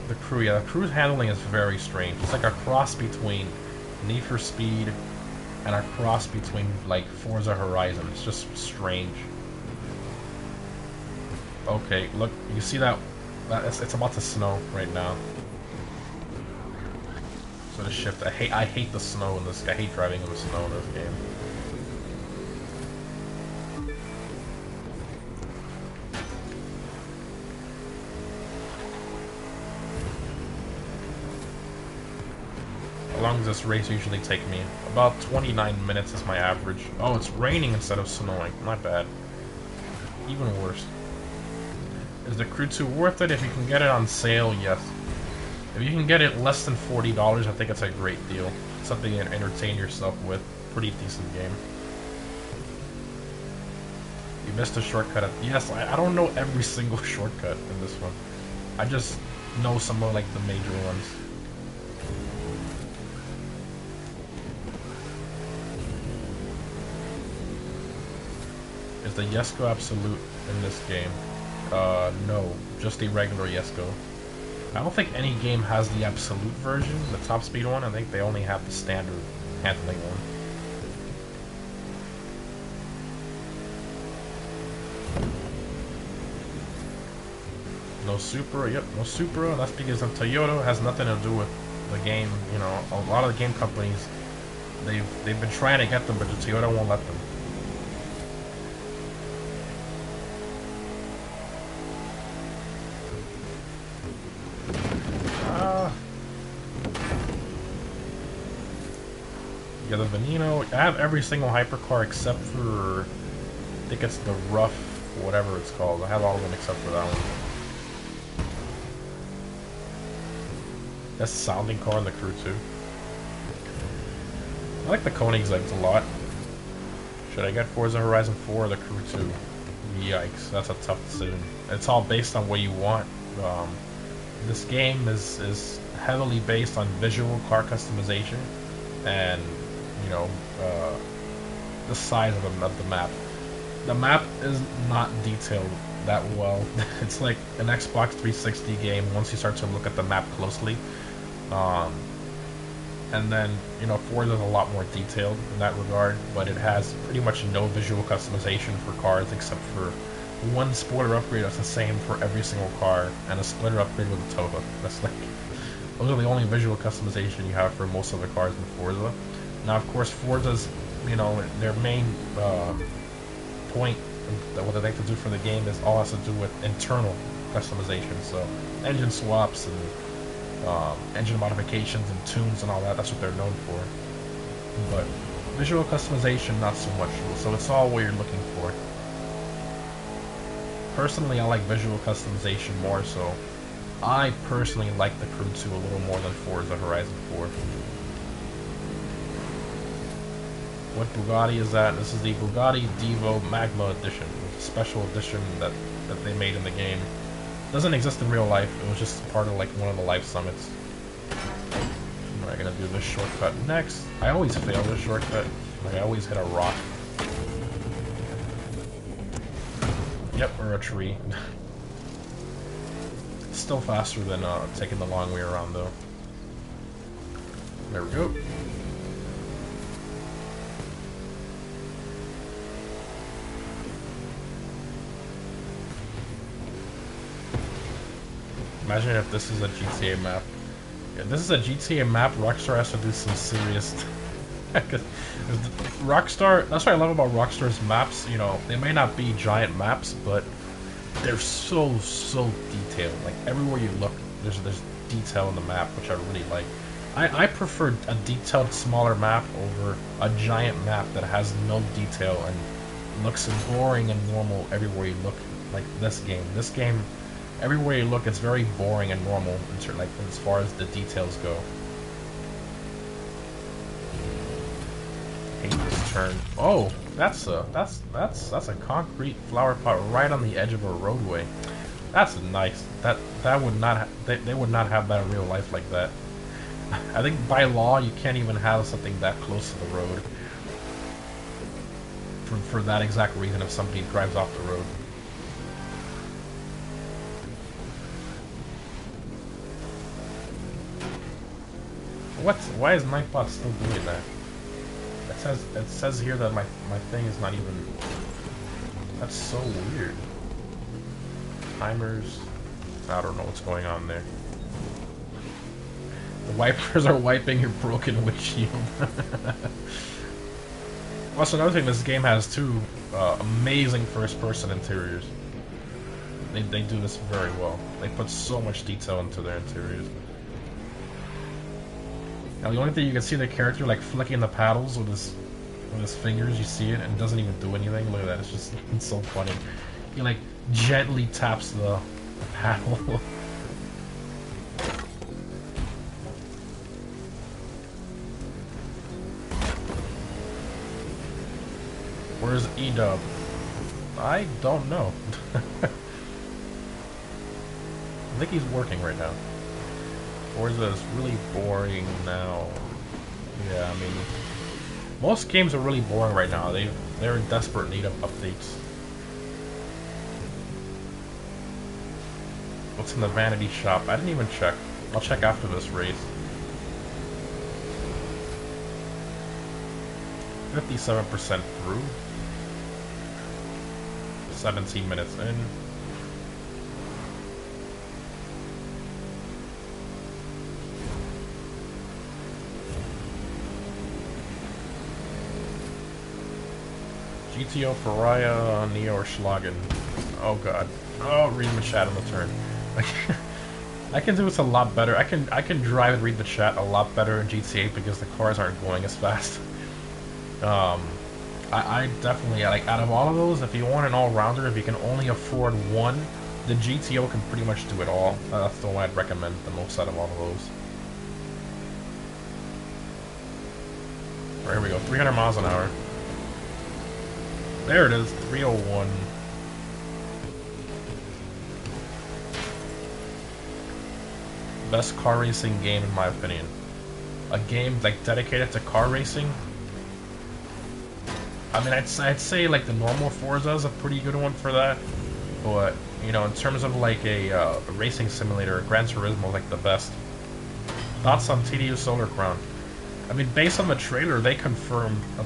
The Crew, yeah, the Crew's handling is very strange. It's like a cross between Need for Speed and a cross between, like, Forza Horizon. It's just strange. Okay, look, you see that? It's about to snow right now. So the shift, I hate the snow in this. I hate driving in the snow in this game. How long does this race usually take me? About 29 minutes is my average. Oh, it's raining instead of snowing. Not bad. Even worse. Is the Crew 2 worth it? If you can get it on sale, yes. If you can get it less than $40, I think it's a great deal. Something to entertain yourself with. Pretty decent game. You missed a shortcut. Yes, I don't know every single shortcut in this one. I just know some of like the major ones. Is the Jesko Absolute in this game? No, just the regular Jesko. I don't think any game has the Absolute version, the top speed one. I think they only have the standard handling one. No Supra, yep, no Supra. That's because of Toyota. It has nothing to do with the game. You know, a lot of the game companies, they've been trying to get them, but the Toyota won't let them. Yeah, the Veneno. I have every single hypercar except for, I think it's the Rough, whatever it's called. I have all of them except for that one. That's a sounding car in the Crew 2. I like the Koenigseggs a lot. Should I get Forza Horizon 4 or the Crew 2? Yikes, that's a tough decision. It's all based on what you want. This game is heavily based on visual car customization and, you know, the size of the map. The map is not detailed that well. It's like an Xbox 360 game once you start to look at the map closely. And then, you know, Forza is a lot more detailed in that regard, but it has pretty much no visual customization for cars except for one spoiler upgrade that's the same for every single car, and a splitter upgrade with a tow hook. That's like, those are the only visual customization you have for most of the cars in Forza. Now, of course, Forza's, you know, their main point that what they like to do for the game is all has to do with internal customization, so engine swaps and engine modifications and tunes and all that. That's what they're known for. But visual customization, not so much. So it's all what you're looking for. Personally, I like visual customization more, so I personally like the Crew 2 a little more than Forza Horizon 4. What Bugatti is that? This is the Bugatti Divo Magma Edition, a special edition that they made in the game. Doesn't exist in real life. It was just part of like one of the life summits. I'm gonna do this shortcut next. I always fail this shortcut. Like I always hit a rock. Yep, or a tree. Still faster than taking the long way around though. There we go. Imagine if this is a GTA map. Yeah, this is a GTA map. Rockstar has to do some serious. Rockstar. That's what I love about Rockstar's maps. You know, they may not be giant maps, but they're so detailed. Like everywhere you look, there's detail in the map, which I really like. I prefer a detailed, smaller map over a giant map that has no detail and looks boring and normal everywhere you look. Like this game. This game. Everywhere you look, it's very boring and normal, like as far as the details go. I hate this turn. Oh, that's a concrete flower pot right on the edge of a roadway. That's nice. That would not they would not have that in real life like that. I think by law you can't even have something that close to the road. For that exact reason, if somebody drives off the road. What? Why is Nightbot still doing that? It says here that my thing is not even. That's so weird. Timers. I don't know what's going on there. The wipers are wiping your broken windshield. Also, another thing, this game has two amazing first-person interiors. They do this very well. They put so much detail into their interiors. Now the only thing you can see the character like flicking the paddles with his fingers. You see it and it doesn't even do anything. Look at that. It's so funny. He like gently taps the paddle. Where's E-Dub? I don't know. I think he's working right now. Forza is really boring now. Yeah, I mean, most games are really boring right now. They're in desperate need of updates. What's in the vanity shop? I didn't even check. I'll check after this race. 57% through. 17 minutes in. GTO, Pariah, Neo, or Schlagen. Oh god. Oh, read the chat on the turn. I can do this a lot better. I can drive and read the chat a lot better in GTA because the cars aren't going as fast. Um, I definitely, like, out of all of those, if you want an all-rounder, if you can only afford one, the GTO can pretty much do it all. That's the one I'd recommend the most out of all of those. All right, here we go, 300 miles an hour. There it is, 301. Best car racing game in my opinion. A game like dedicated to car racing. I mean, I'd say like the normal Forza is a pretty good one for that, but you know, in terms of like a racing simulator, Gran Turismo is like the best. Thoughts on TDU Solar Crown? I mean, based on the trailer, they confirmed a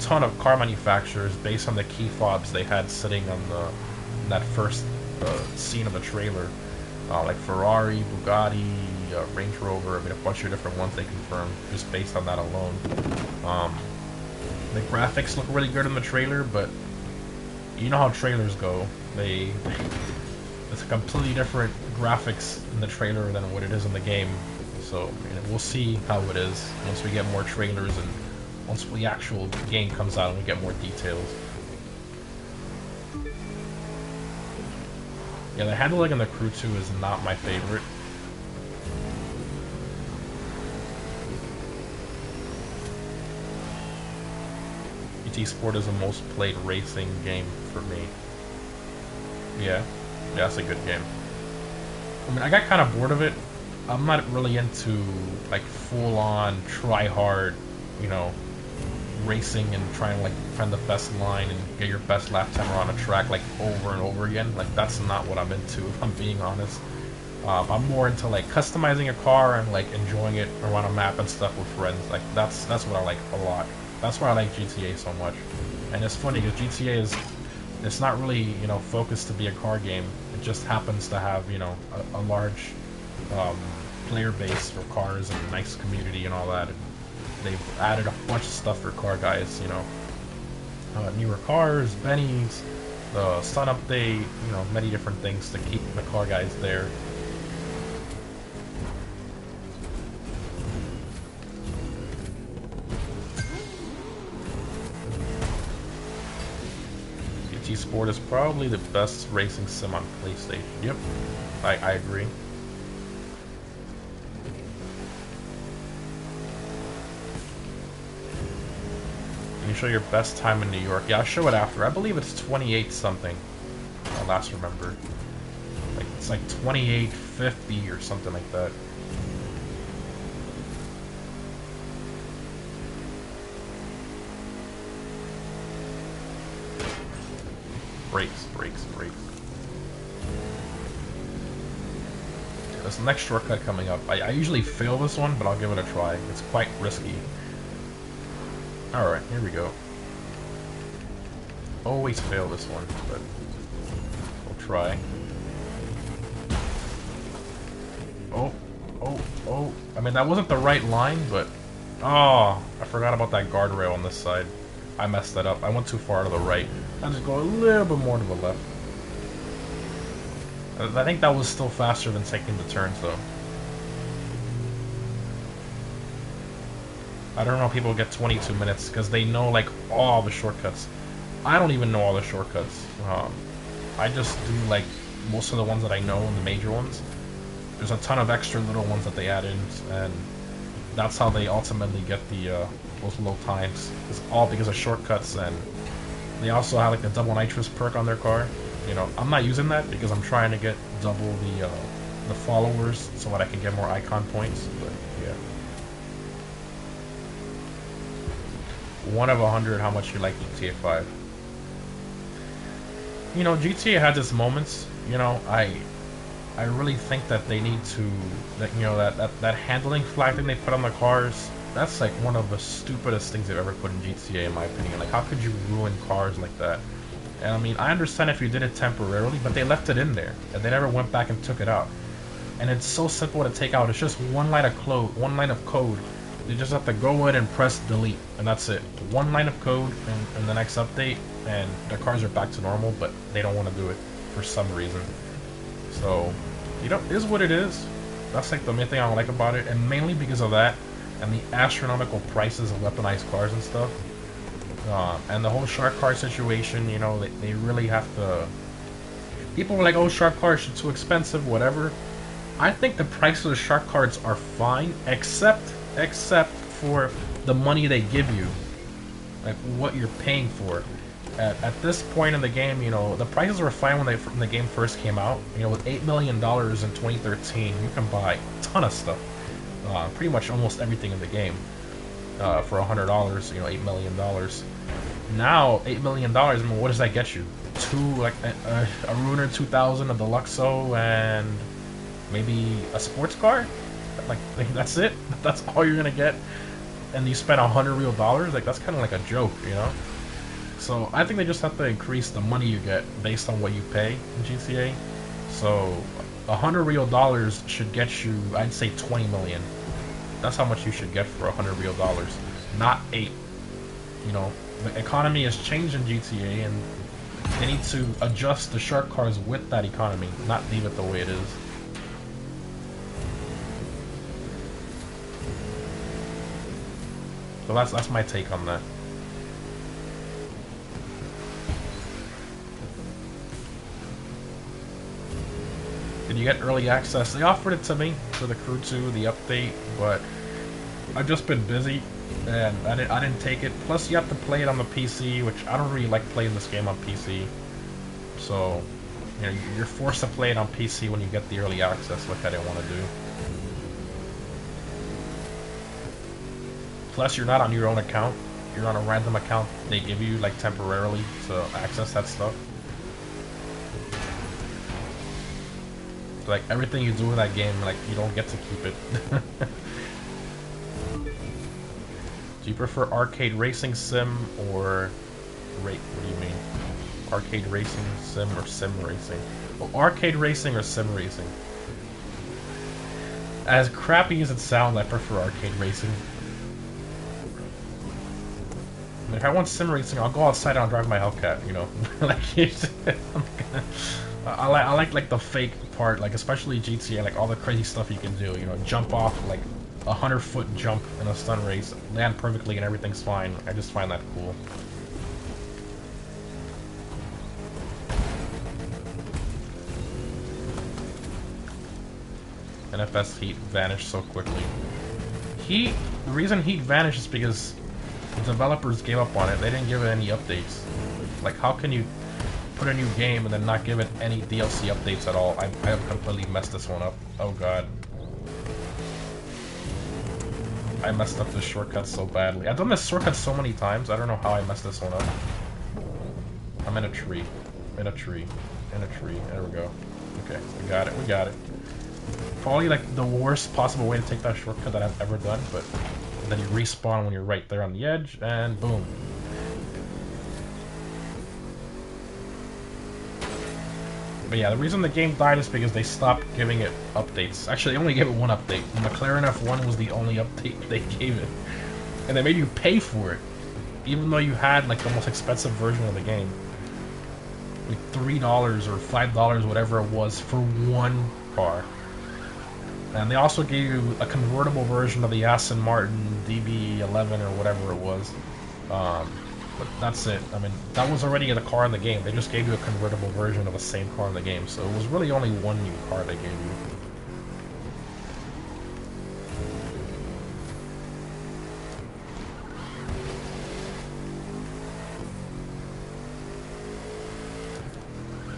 ton of car manufacturers based on the key fobs they had sitting on that first scene of the trailer, like Ferrari, Bugatti, Range Rover. I mean, a bunch of different ones they confirmed just based on that alone. The graphics look really good in the trailer, but you know how trailers go. It's a completely different graphics in the trailer than what it is in the game. So we'll see how it is once we get more trailers and once the actual game comes out and we get more details. Yeah, the handling in the Crew 2 is not my favorite. GT Sport is the most played racing game for me. Yeah, that's a good game. I mean, I got kind of bored of it. I'm not really into like full-on try-hard, you know, racing and trying to like find the best line and get your best lap timer on a track like over and over again. Like that's not what I'm into, if I'm being honest. I'm more into like customizing a car and like enjoying it around a map and stuff with friends. Like that's what I like a lot. That's why I like GTA so much. And it's funny because GTA it's not really, you know, focused to be a car game. It just happens to have, you know, a large player base for cars and a nice community and all that. And they've added a bunch of stuff for car guys, you know, newer cars, bennies, the STUNT update, you know, many different things to keep the car guys there. GT Sport is probably the best racing sim on PlayStation. Yep, I agree. Can you show your best time in New York? Yeah, I'll show it after. I believe it's 28 something. I last remember. Like it's like 2850 or something like that. Brakes. Yeah, there's the next shortcut coming up. I usually fail this one, but I'll give it a try. It's quite risky. Alright, here we go. Always fail this one, but we'll try. Oh. I mean, that wasn't the right line, but... Oh, I forgot about that guardrail on this side. I messed that up. I went too far to the right. I just go a little bit more to the left. I think that was still faster than taking the turns, though. I don't know how people get 22 minutes, because they know, like, all the shortcuts. I don't even know all the shortcuts. I just do, like, most of the ones that I know, and the major ones. There's a ton of extra little ones that they add in, and that's how they ultimately get the those low times. It's all because of shortcuts, and they also have, like, the double nitrous perk on their car. You know, I'm not using that because I'm trying to get double the followers so that I can get more icon points, but, yeah. 1 of 100, how much you like GTA 5. You know, GTA had its moments. You know, I really think that they need to, you know, that handling flag thing they put on the cars, that's like one of the stupidest things they've ever put in GTA, in my opinion. Like, how could you ruin cars like that? And I mean, I understand if you did it temporarily, but they left it in there, and they never went back and took it out. And it's so simple to take out. It's just one line of code. You just have to go in and press delete, and that's it. One line of code in the next update, and the cars are back to normal, but they don't want to do it for some reason. So, you know, it is what it is. That's like the main thing I don't like about it, and mainly because of that, and the astronomical prices of weaponized cars and stuff. And the whole shark card situation, you know, they really have to. People are like, oh, shark cards are too expensive, whatever. I think the price of the shark cards are fine, except for the money they give you, like what you're paying for. At this point in the game, you know, the prices were fine when the game first came out. You know, with $8 million in 2013, you can buy a ton of stuff, pretty much almost everything in the game, for $100. You know, $8 million. Now, $8 million. I mean, what does that get you? A Ruiner 2000, a Deluxo, and maybe a sports car. Like that's it. That's all you're gonna get, and you spent $100 real. Like that's kind of like a joke, you know. So I think they just have to increase the money you get based on what you pay in GTA. So $100 real should get you, I'd say, 20 million. That's how much you should get for $100 real, not 8. You know, the economy has changed in GTA, and they need to adjust the shark cars with that economy, not leave it the way it is. So that's my take on that. Did you get early access? They offered it to me for the Crew 2, the update, but I've just been busy and I didn't take it. Plus, you have to play it on the PC, which I don't really like playing this game on PC. So, you know, you're forced to play it on PC when you get the early access, which I didn't want to do. Plus, you're not on your own account. You're on a random account they give you, like, temporarily to access that stuff. So, like, everything you do in that game, like, you don't get to keep it. Do you prefer arcade racing sim or... What do you mean? Arcade racing sim or sim racing? Well, arcade racing or sim racing? As crappy as it sounds, I prefer arcade racing. If I want sim racing, I'll go outside and I'll drive my Hellcat, you know? Like, I like the fake part, like, especially GTA, like, all the crazy stuff you can do, you know, jump off, like, 100-foot jump in a stun race, land perfectly and everything's fine. I just find that cool. NFS Heat vanished so quickly. The reason Heat vanished is because the developers gave up on it. They didn't give it any updates. Like, how can you put a new game and then not give it any DLC updates at all? I have completely messed this one up. Oh god. I messed up this shortcut so badly. I've done this shortcut so many times, I don't know how I messed this one up. I'm in a tree. In a tree. In a tree. There we go. Okay, we got it. We got it. Probably like the worst possible way to take that shortcut that I've ever done, but then you respawn when you're right there on the edge, and boom. But yeah, the reason the game died is because they stopped giving it updates. Actually, they only gave it one update. The McLaren F1 was the only update they gave it. And they made you pay for it, even though you had like the most expensive version of the game. Like $3 or $5, whatever it was, for one car. And they also gave you a convertible version of the Aston Martin DB11 or whatever it was. But that's it. I mean, that was already the car in the game. They just gave you a convertible version of the same car in the game. So it was really only one new car they gave you.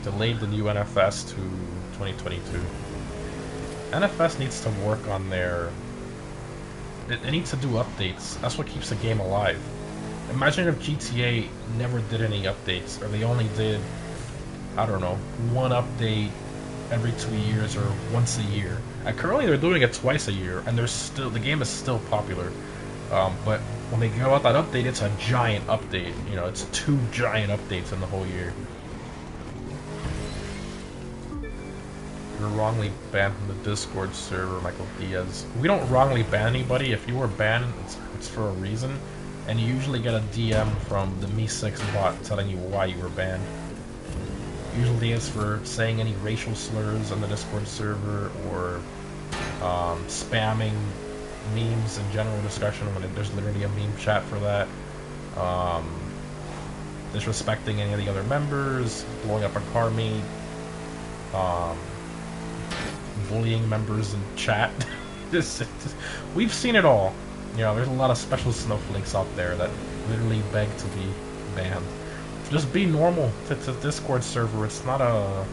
Delayed the new NFS to 2022. NFS needs to work on their... It needs to do updates. That's what keeps the game alive. Imagine if GTA never did any updates, or they only did, I don't know, one update every 2 years or once a year. And currently they're doing it twice a year, and the game is still popular. But when they go out that update, it's a giant update. You know, it's 2 giant updates in the whole year. You're wrongly banned from the Discord server, Michael Diaz. We don't wrongly ban anybody. If you were banned, it's for a reason. And you usually get a DM from the Me6 bot telling you why you were banned. Usually it's for saying any racial slurs on the Discord server, or spamming memes in general discussion when there's literally a meme chat for that. disrespecting any of the other members, blowing up a car meet, bullying members in chat. We've seen it all. You know, there's a lot of special snowflakes out there that literally beg to be banned. Just be normal. It's a Discord server. It's not a.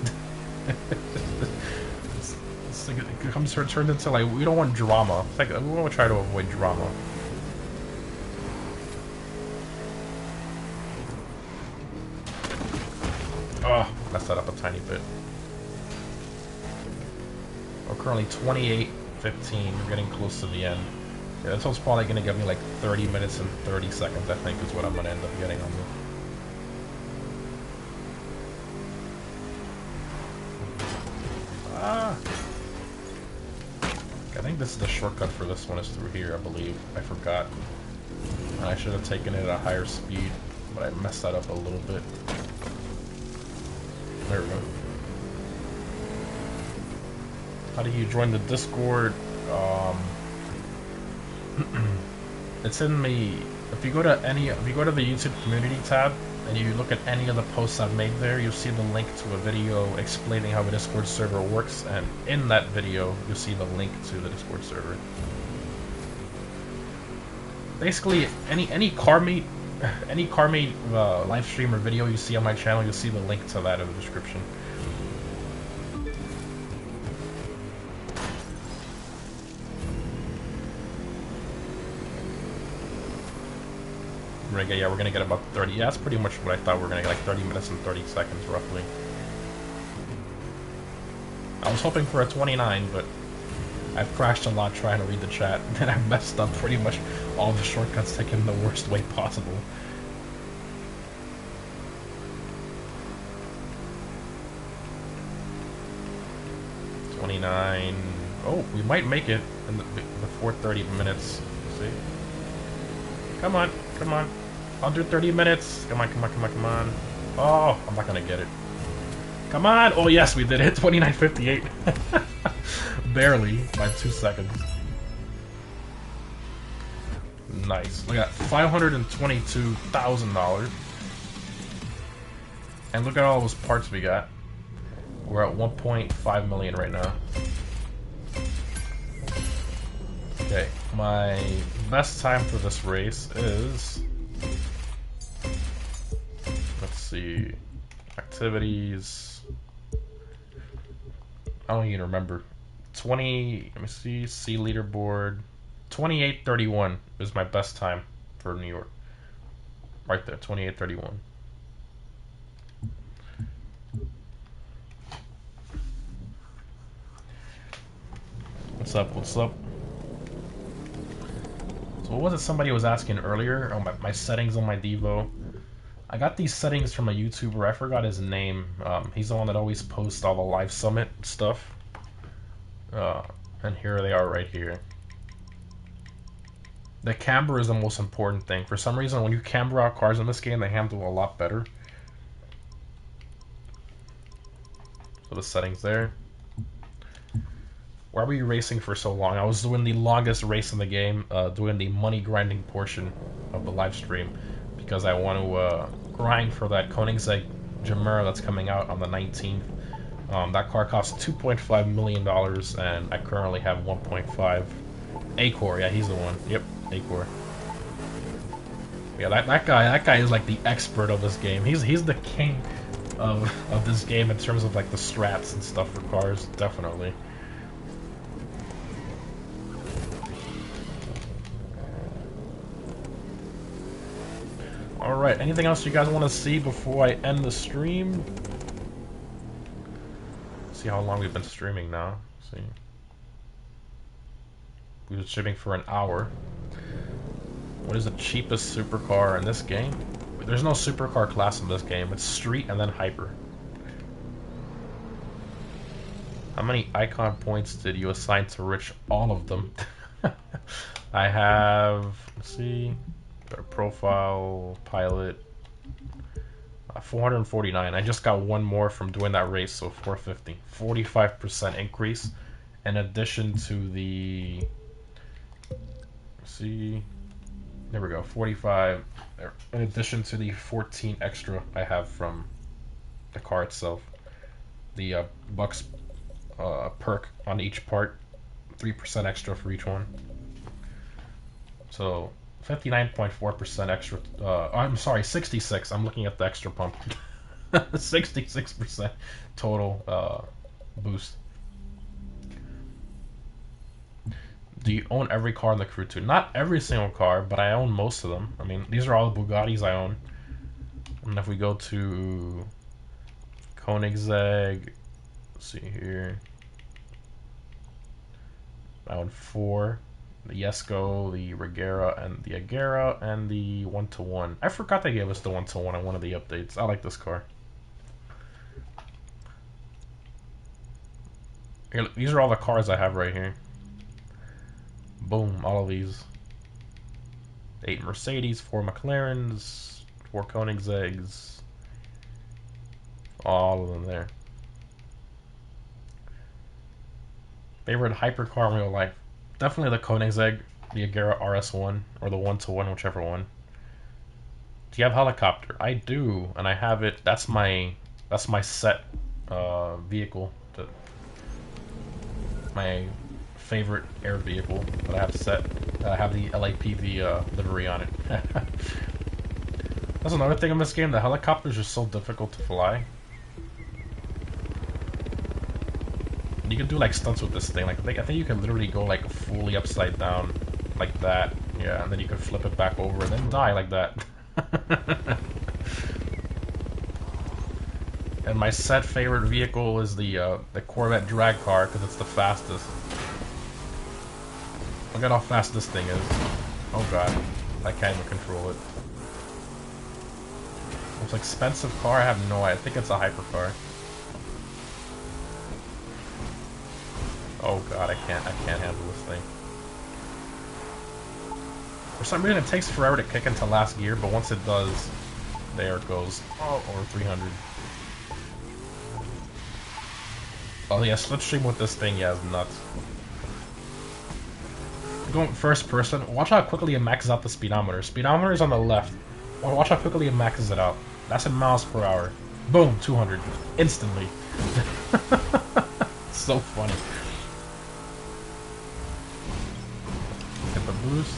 It comes turned into like we don't want drama. It's like we want to try to avoid drama. Oh, messed that up a tiny bit. We're currently 28-15. We're getting close to the end. Yeah, this one's probably going to give me like 30 minutes and 30 seconds, I think, is what I'm going to end up getting on this. Ah! I think this is the shortcut for this one is through here, I believe. I forgot. And I should have taken it at a higher speed, but I messed that up a little bit. There we go. How do you join the Discord? It's in the. If you go to the YouTube community tab and you look at any of the posts I've made there, you'll see the link to a video explaining how the Discord server works, and in that video, you'll see the link to the Discord server. Basically, any car meet live stream or video you see on my channel, you'll see the link to that in the description. Yeah, we're gonna get about 30. Yeah, that's pretty much what I thought. We were gonna get like 30 minutes and 30 seconds roughly. I was hoping for a 29, but I've crashed a lot trying to read the chat, and I've messed up pretty much all the shortcuts taken the worst way possible. $29. Oh, we might make it in before 30 minutes. Let's see. Come on, come on. Under 30 minutes. Come on, come on, come on, come on. Oh, I'm not gonna get it. Come on! Oh yes, we did it. 29:58. Barely by 2 seconds. Nice. We got $522,000. And look at all those parts we got. We're at 1.5 million right now. Okay, my best time for this race is, let's see, activities, I don't even remember, 20, let me see leaderboard, 28:31 is my best time for New York, right there, 28:31. What's up, what's up? What was it somebody was asking earlier? Oh, my settings on my Devo. I got these settings from a YouTuber. I forgot his name. He's the one that always posts all the live summit stuff. And here they are right here. The camber is the most important thing. For some reason, when you camber out cars in this game, they handle a lot better. So the settings there. Why were you racing for so long? I was doing the longest race in the game, doing the money grinding portion of the live stream, because I want to grind for that Koenigsegg Gemera that's coming out on the 19th. That car costs $2.5 million, and I currently have 1.5. Acor, yeah, he's the one. Yep, Acor. Yeah, that guy is like the expert of this game. He's the king of this game in terms of like the strats and stuff for cars, definitely. Alright, anything else you guys want to see before I end the stream? See how long we've been streaming now. Let's see. We've been streaming for an hour. What is the cheapest supercar in this game? There's no supercar class in this game. It's street and then hyper. How many icon points did you assign to Rich? All of them. I have, let's see, profile, pilot, 449. I just got one more from doing that race, so 450. 45% increase in addition to the, let's see, There we go, 45. In addition to the 14 extra I have from the car itself. The Bucks perk on each part, 3% extra for each one. So 59.4% extra. I'm sorry, 66. I'm looking at the extra pump. 66% total boost. Do you own every car in the crew too? Not every single car, but I own most of them. I mean, these are all the Bugattis I own. And if we go to Koenigsegg, let's see here. I own 4. The Jesko, the Regera, and the Agera, and the 1-to-1. I forgot they gave us the 1-to-1 on one of the updates. I like this car. Here, these are all the cars I have right here. Boom, all of these. 8 Mercedes, 4 McLarens, 4 Koenigsegg's. All of them there. Favorite hypercar in real life? Definitely the Koenigsegg, the Agera RS1, or the 1-to-1, whichever one. Do you have helicopter? I do, and I have it. That's my set vehicle. My favorite air vehicle that I have set. I have the LAPV livery on it. That's another thing in this game. The helicopters are so difficult to fly. You can do like stunts with this thing. Like I think you can literally go like fully upside down, like that. Yeah, and then you can flip it back over and then die like that. And my set favorite vehicle is the Corvette drag car because it's the fastest. Look at how fast this thing is. Oh god, I can't even control it. Most expensive car? I have no idea. I think it's a hypercar. Oh god, I can't handle this thing. For some reason it takes forever to kick into last gear, but once it does, there it goes. Oh, over 300. Oh yeah, slipstream with this thing, yeah, is nuts. Going first person, watch how quickly it maxes out the speedometer. Speedometer is on the left. Watch how quickly it maxes it out. That's in miles per hour. Boom, 200. Instantly. So funny. Hit the boost.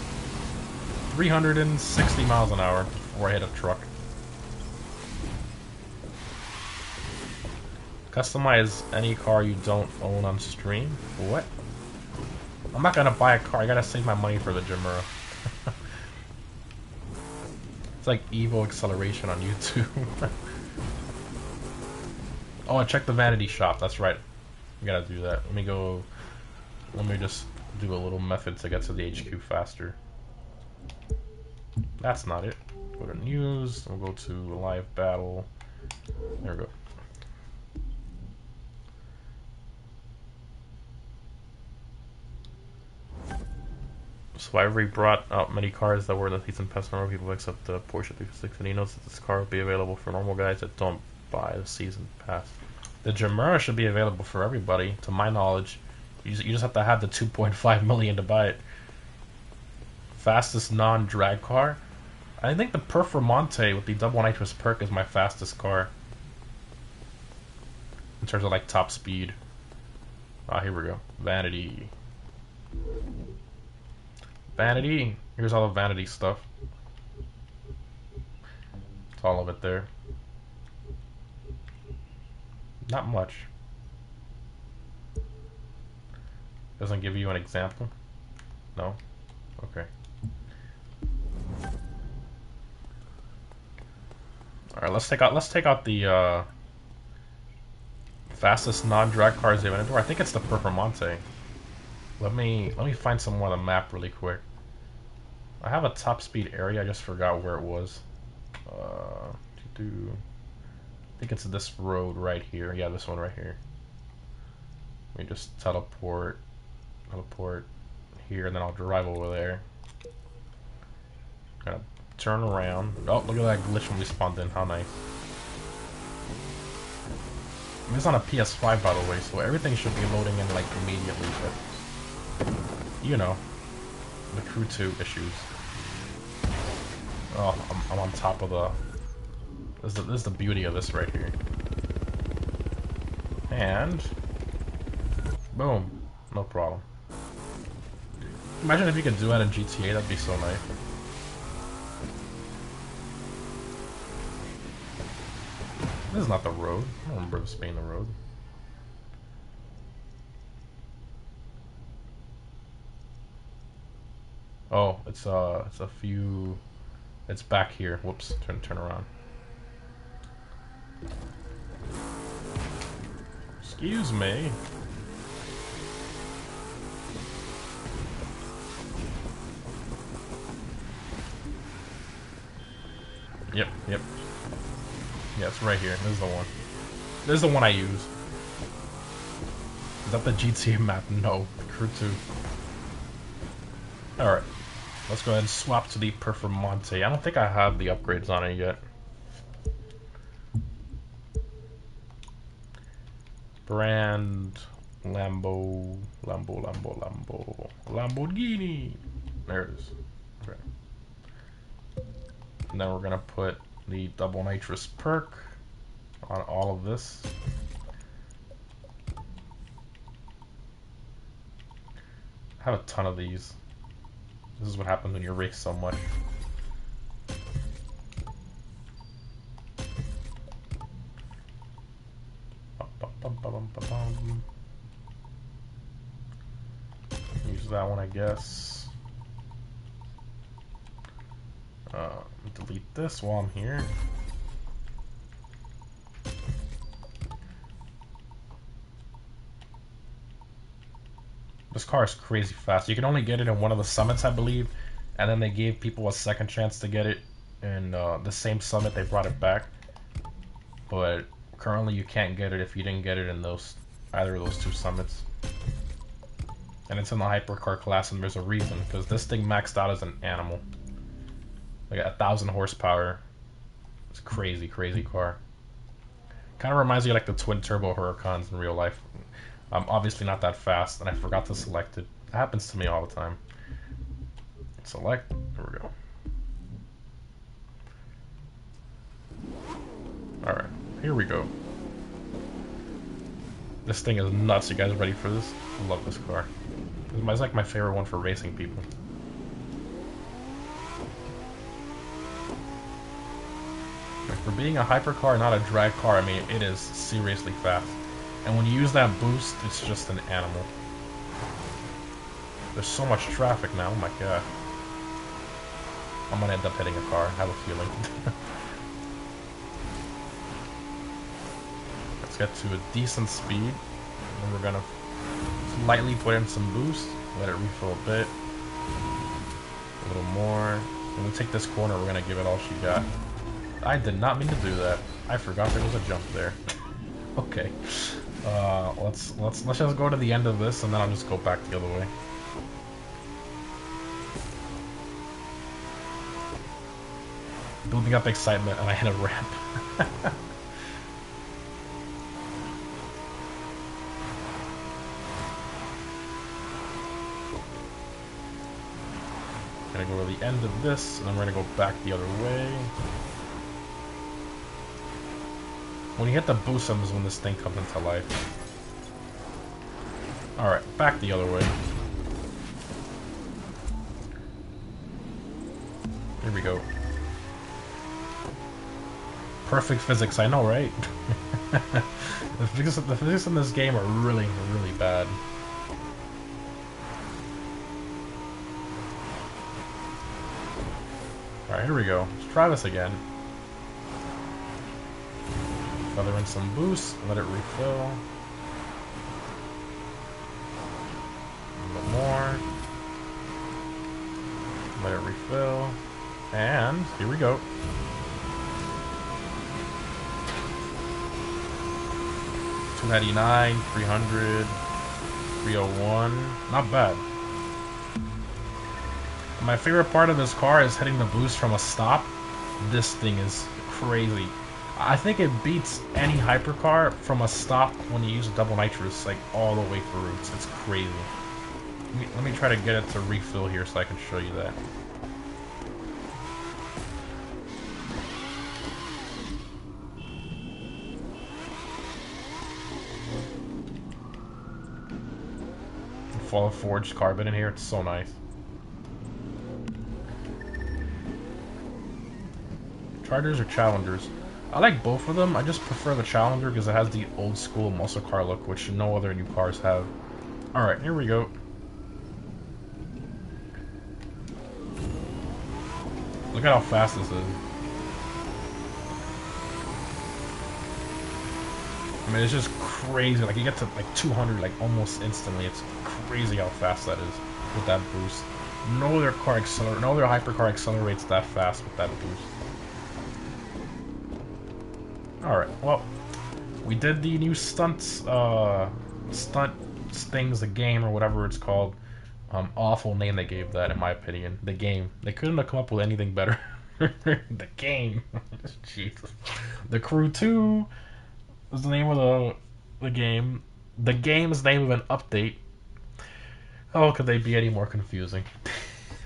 360 miles an hour before I hit a truck. Customize any car you don't own on stream? What? I'm not gonna buy a car, I gotta save my money for the Jimura. It's like Evo acceleration on YouTube. Oh, and check the vanity shop, that's right. We gotta do that. Let me just do a little method to get to the HQ faster. That's not it. Go to news, we'll go to live battle. There we go. So I already brought out many cars that were in the season pass for normal people except the Porsche 356, and he knows that this car will be available for normal guys that don't buy the season pass. The Jimura should be available for everybody, to my knowledge. You just have to have the 2.5 million to buy it. Fastest non-drag car? I think the Performante with the double nitrous perk is my fastest car. In terms of like top speed. Ah, here we go. Vanity. Vanity. Here's all the vanity stuff. It's all of it there. Not much. Doesn't give you an example? No? Okay. Alright, let's take out the fastest non-drag cars they've invented. I think it's the Performante. Let me find some more on the map really quick. I have a top speed area, I just forgot where it was. I think it's this road right here. Yeah, this one right here. Let me just teleport here, and then I'll drive over there. Gotta turn around. Oh, look at that glitch when we spawned in. How nice. This is on a PS5, by the way, so everything should be loading in like immediately. But you know, the Crew 2 issues. Oh, I'm on top of the... This is the beauty of this right here. And... Boom. No problem. Imagine if you could do that in GTA, that'd be so nice. This is not the road. I don't remember this being the road. Oh, it's a few... It's back here. Whoops, turn around. Excuse me. Yep. Yeah, it's right here. This is the one. This is the one I use. Is that the GTA map? No. Crew 2. Alright. Let's go ahead and swap to the Performante. I don't think I have the upgrades on it yet. Brand... Lamborghini! There it is. Okay. And then we're gonna put the double nitrous perk on all of this. I have a ton of these. This is what happens when you race so much. Use that one, I guess. Delete this while I'm here. This car is crazy fast. You can only get it in one of the summits, I believe, and then they gave people a second chance to get it in the same summit. They brought it back, but currently you can't get it if you didn't get it in either of those two summits. And it's in the hypercar class, and there's a reason, because this thing maxed out as an animal. Like 1,000 horsepower. It's a crazy car. Kind of reminds me of like the twin turbo Huracans in real life. I'm obviously not that fast, and I forgot to select it. It happens to me all the time. Select. There we go. Alright, here we go. This thing is nuts. You guys ready for this? I love this car. It's like my favorite one for racing people. For being a hypercar, not a drag car, I mean, it is seriously fast. And when you use that boost, it's just an animal. There's so much traffic now, oh my god. I'm gonna end up hitting a car, I have a feeling. Let's get to a decent speed. And we're gonna lightly put in some boost, let it refill a bit. A little more. When we take this corner, we're gonna give it all she got. I did not mean to do that. I forgot there was a jump there. Okay. Let's just go to the end of this, and then I'll just go back the other way. Building up excitement, and I hit a ramp. Gonna go to the end of this, and then we're gonna go back the other way. When you hit the boost is when this thing comes into life. Alright, back the other way. Here we go. Perfect physics, I know, right? The physics in this game are really, really bad. Alright, here we go. Let's try this again. Feather in some boost, let it refill. A little more. Let it refill. And here we go. $299, 300, 301. Not bad. My favorite part of this car is hitting the boost from a stop. This thing is crazy. I think it beats any hypercar from a stop when you use a double nitrous, like all the way through. It's crazy. Let me try to get it to refill here so I can show you that. all the forged carbon in here. It's so nice. Chargers or Challengers? I like both of them. I just prefer the Challenger because it has the old school muscle car look, which no other new cars have. Alright, here we go. Look at how fast this is. I mean, it's just crazy. Like, you get to like 200 like almost instantly. It's crazy how fast that is with that boost. No other hypercar accelerates that fast with that boost. Alright, well, we did the new stunts, stunt things, the game, or whatever it's called. Awful name they gave that, in my opinion. The game. They couldn't have come up with anything better. The game. Jesus. The Crew 2 is the name of the game. The game's name of an update. How could they be any more confusing?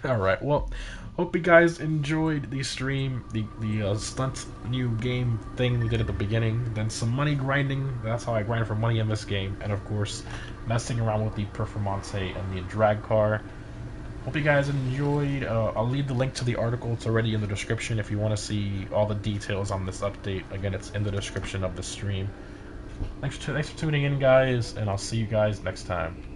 Alright, well, hope you guys enjoyed the stream, the stunt new game thing we did at the beginning, then some money grinding. That's how I grind for money in this game, and of course messing around with the Performante and the drag car. Hope you guys enjoyed. I'll leave the link to the article. It's already in the description if you want to see all the details on this update. Again, it's in the description of the stream. Thanks for tuning in, guys, and I'll see you guys next time.